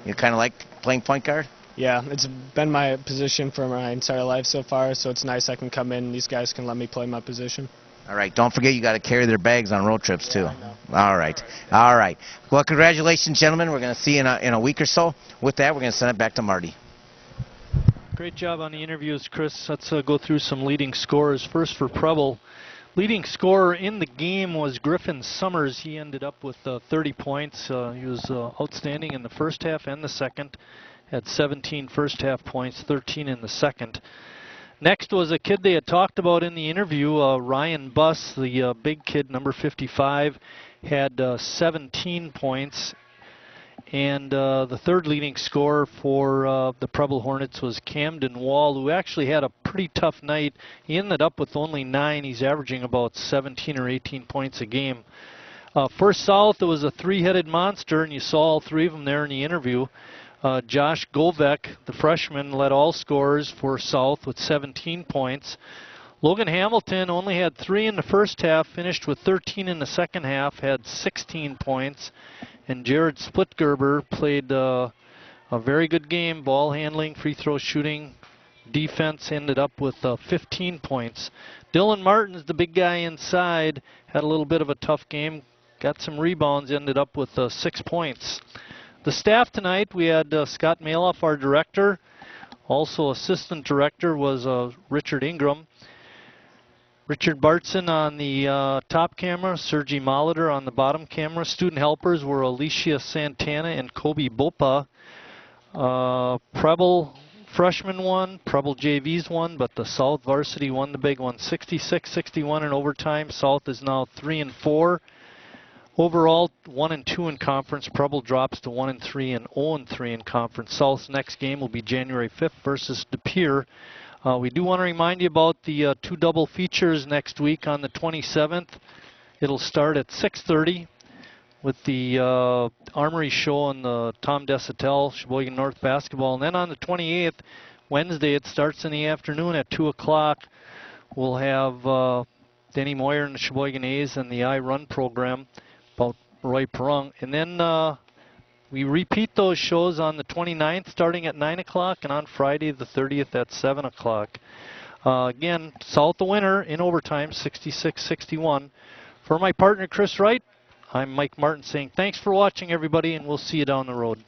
You kind of like playing point guard? Yeah, it's been my position for my entire life so far, so it's nice I can come in and these guys can let me play my position. All right, don't forget you got to carry their bags on road trips too. All right. Well, congratulations, gentlemen. We're going to see you in a week or so. With that, we're going to send it back to Marty. Great job on the interviews, Chris. Let's go through some leading scorers. First for Preble. Leading scorer in the game was Griffin Summers. He ended up with 30 points. He was outstanding in the first half and the second. Had 17 first half points, 13 in the second. Next was a kid they had talked about in the interview, Ryan Buss, the big kid, number 55, had 17 points. And the third leading scorer for the Preble Hornets was Camden Wall, who actually had a pretty tough night. He ended up with only 9. He's averaging about 17 or 18 points a game. For South, it was a three-headed monster, and you saw all three of them there in the interview. Josh Govek, the freshman, led all scorers for South with 17 points. Logan Hamilton only had 3 in the first half, finished with 13 in the second half, had 16 points. And Jared Splitgerber played a very good game, ball handling, free throw shooting, defense, ended up with 15 points. Dylan Martins, the big guy inside, had a little bit of a tough game, got some rebounds, ended up with 6 points. The staff tonight, we had Scott Maloff, our director. Also assistant director was Richard Ingram. Richard Bartson on the top camera, Sergey Molitor on the bottom camera. Student helpers were Alicia Santana and Kobe Bopa. Preble freshmen won, Preble JVs won, but the South varsity won the big one, 66-61 in overtime. South is now 3-4. Overall, 1-2 in conference. Preble drops to 1-3 and 0-3 in conference. South's next game will be January 5th versus De Pere. We do want to remind you about the 2 double features next week on the 27th. It'll start at 6:30 with the Armory show on the Tom Desautels, Sheboygan North basketball. And then on the 28th, Wednesday, it starts in the afternoon at 2 o'clock. We'll have Denny Moyer and the Sheboygan A's and the I Run program about Roy Perung. And then we repeat those shows on the 29th starting at 9 o'clock and on Friday the 30th at 7 o'clock. Again, South the winner in overtime, 66-61. For my partner, Chris Wright, I'm Mike Martin saying thanks for watching, everybody, and we'll see you down the road.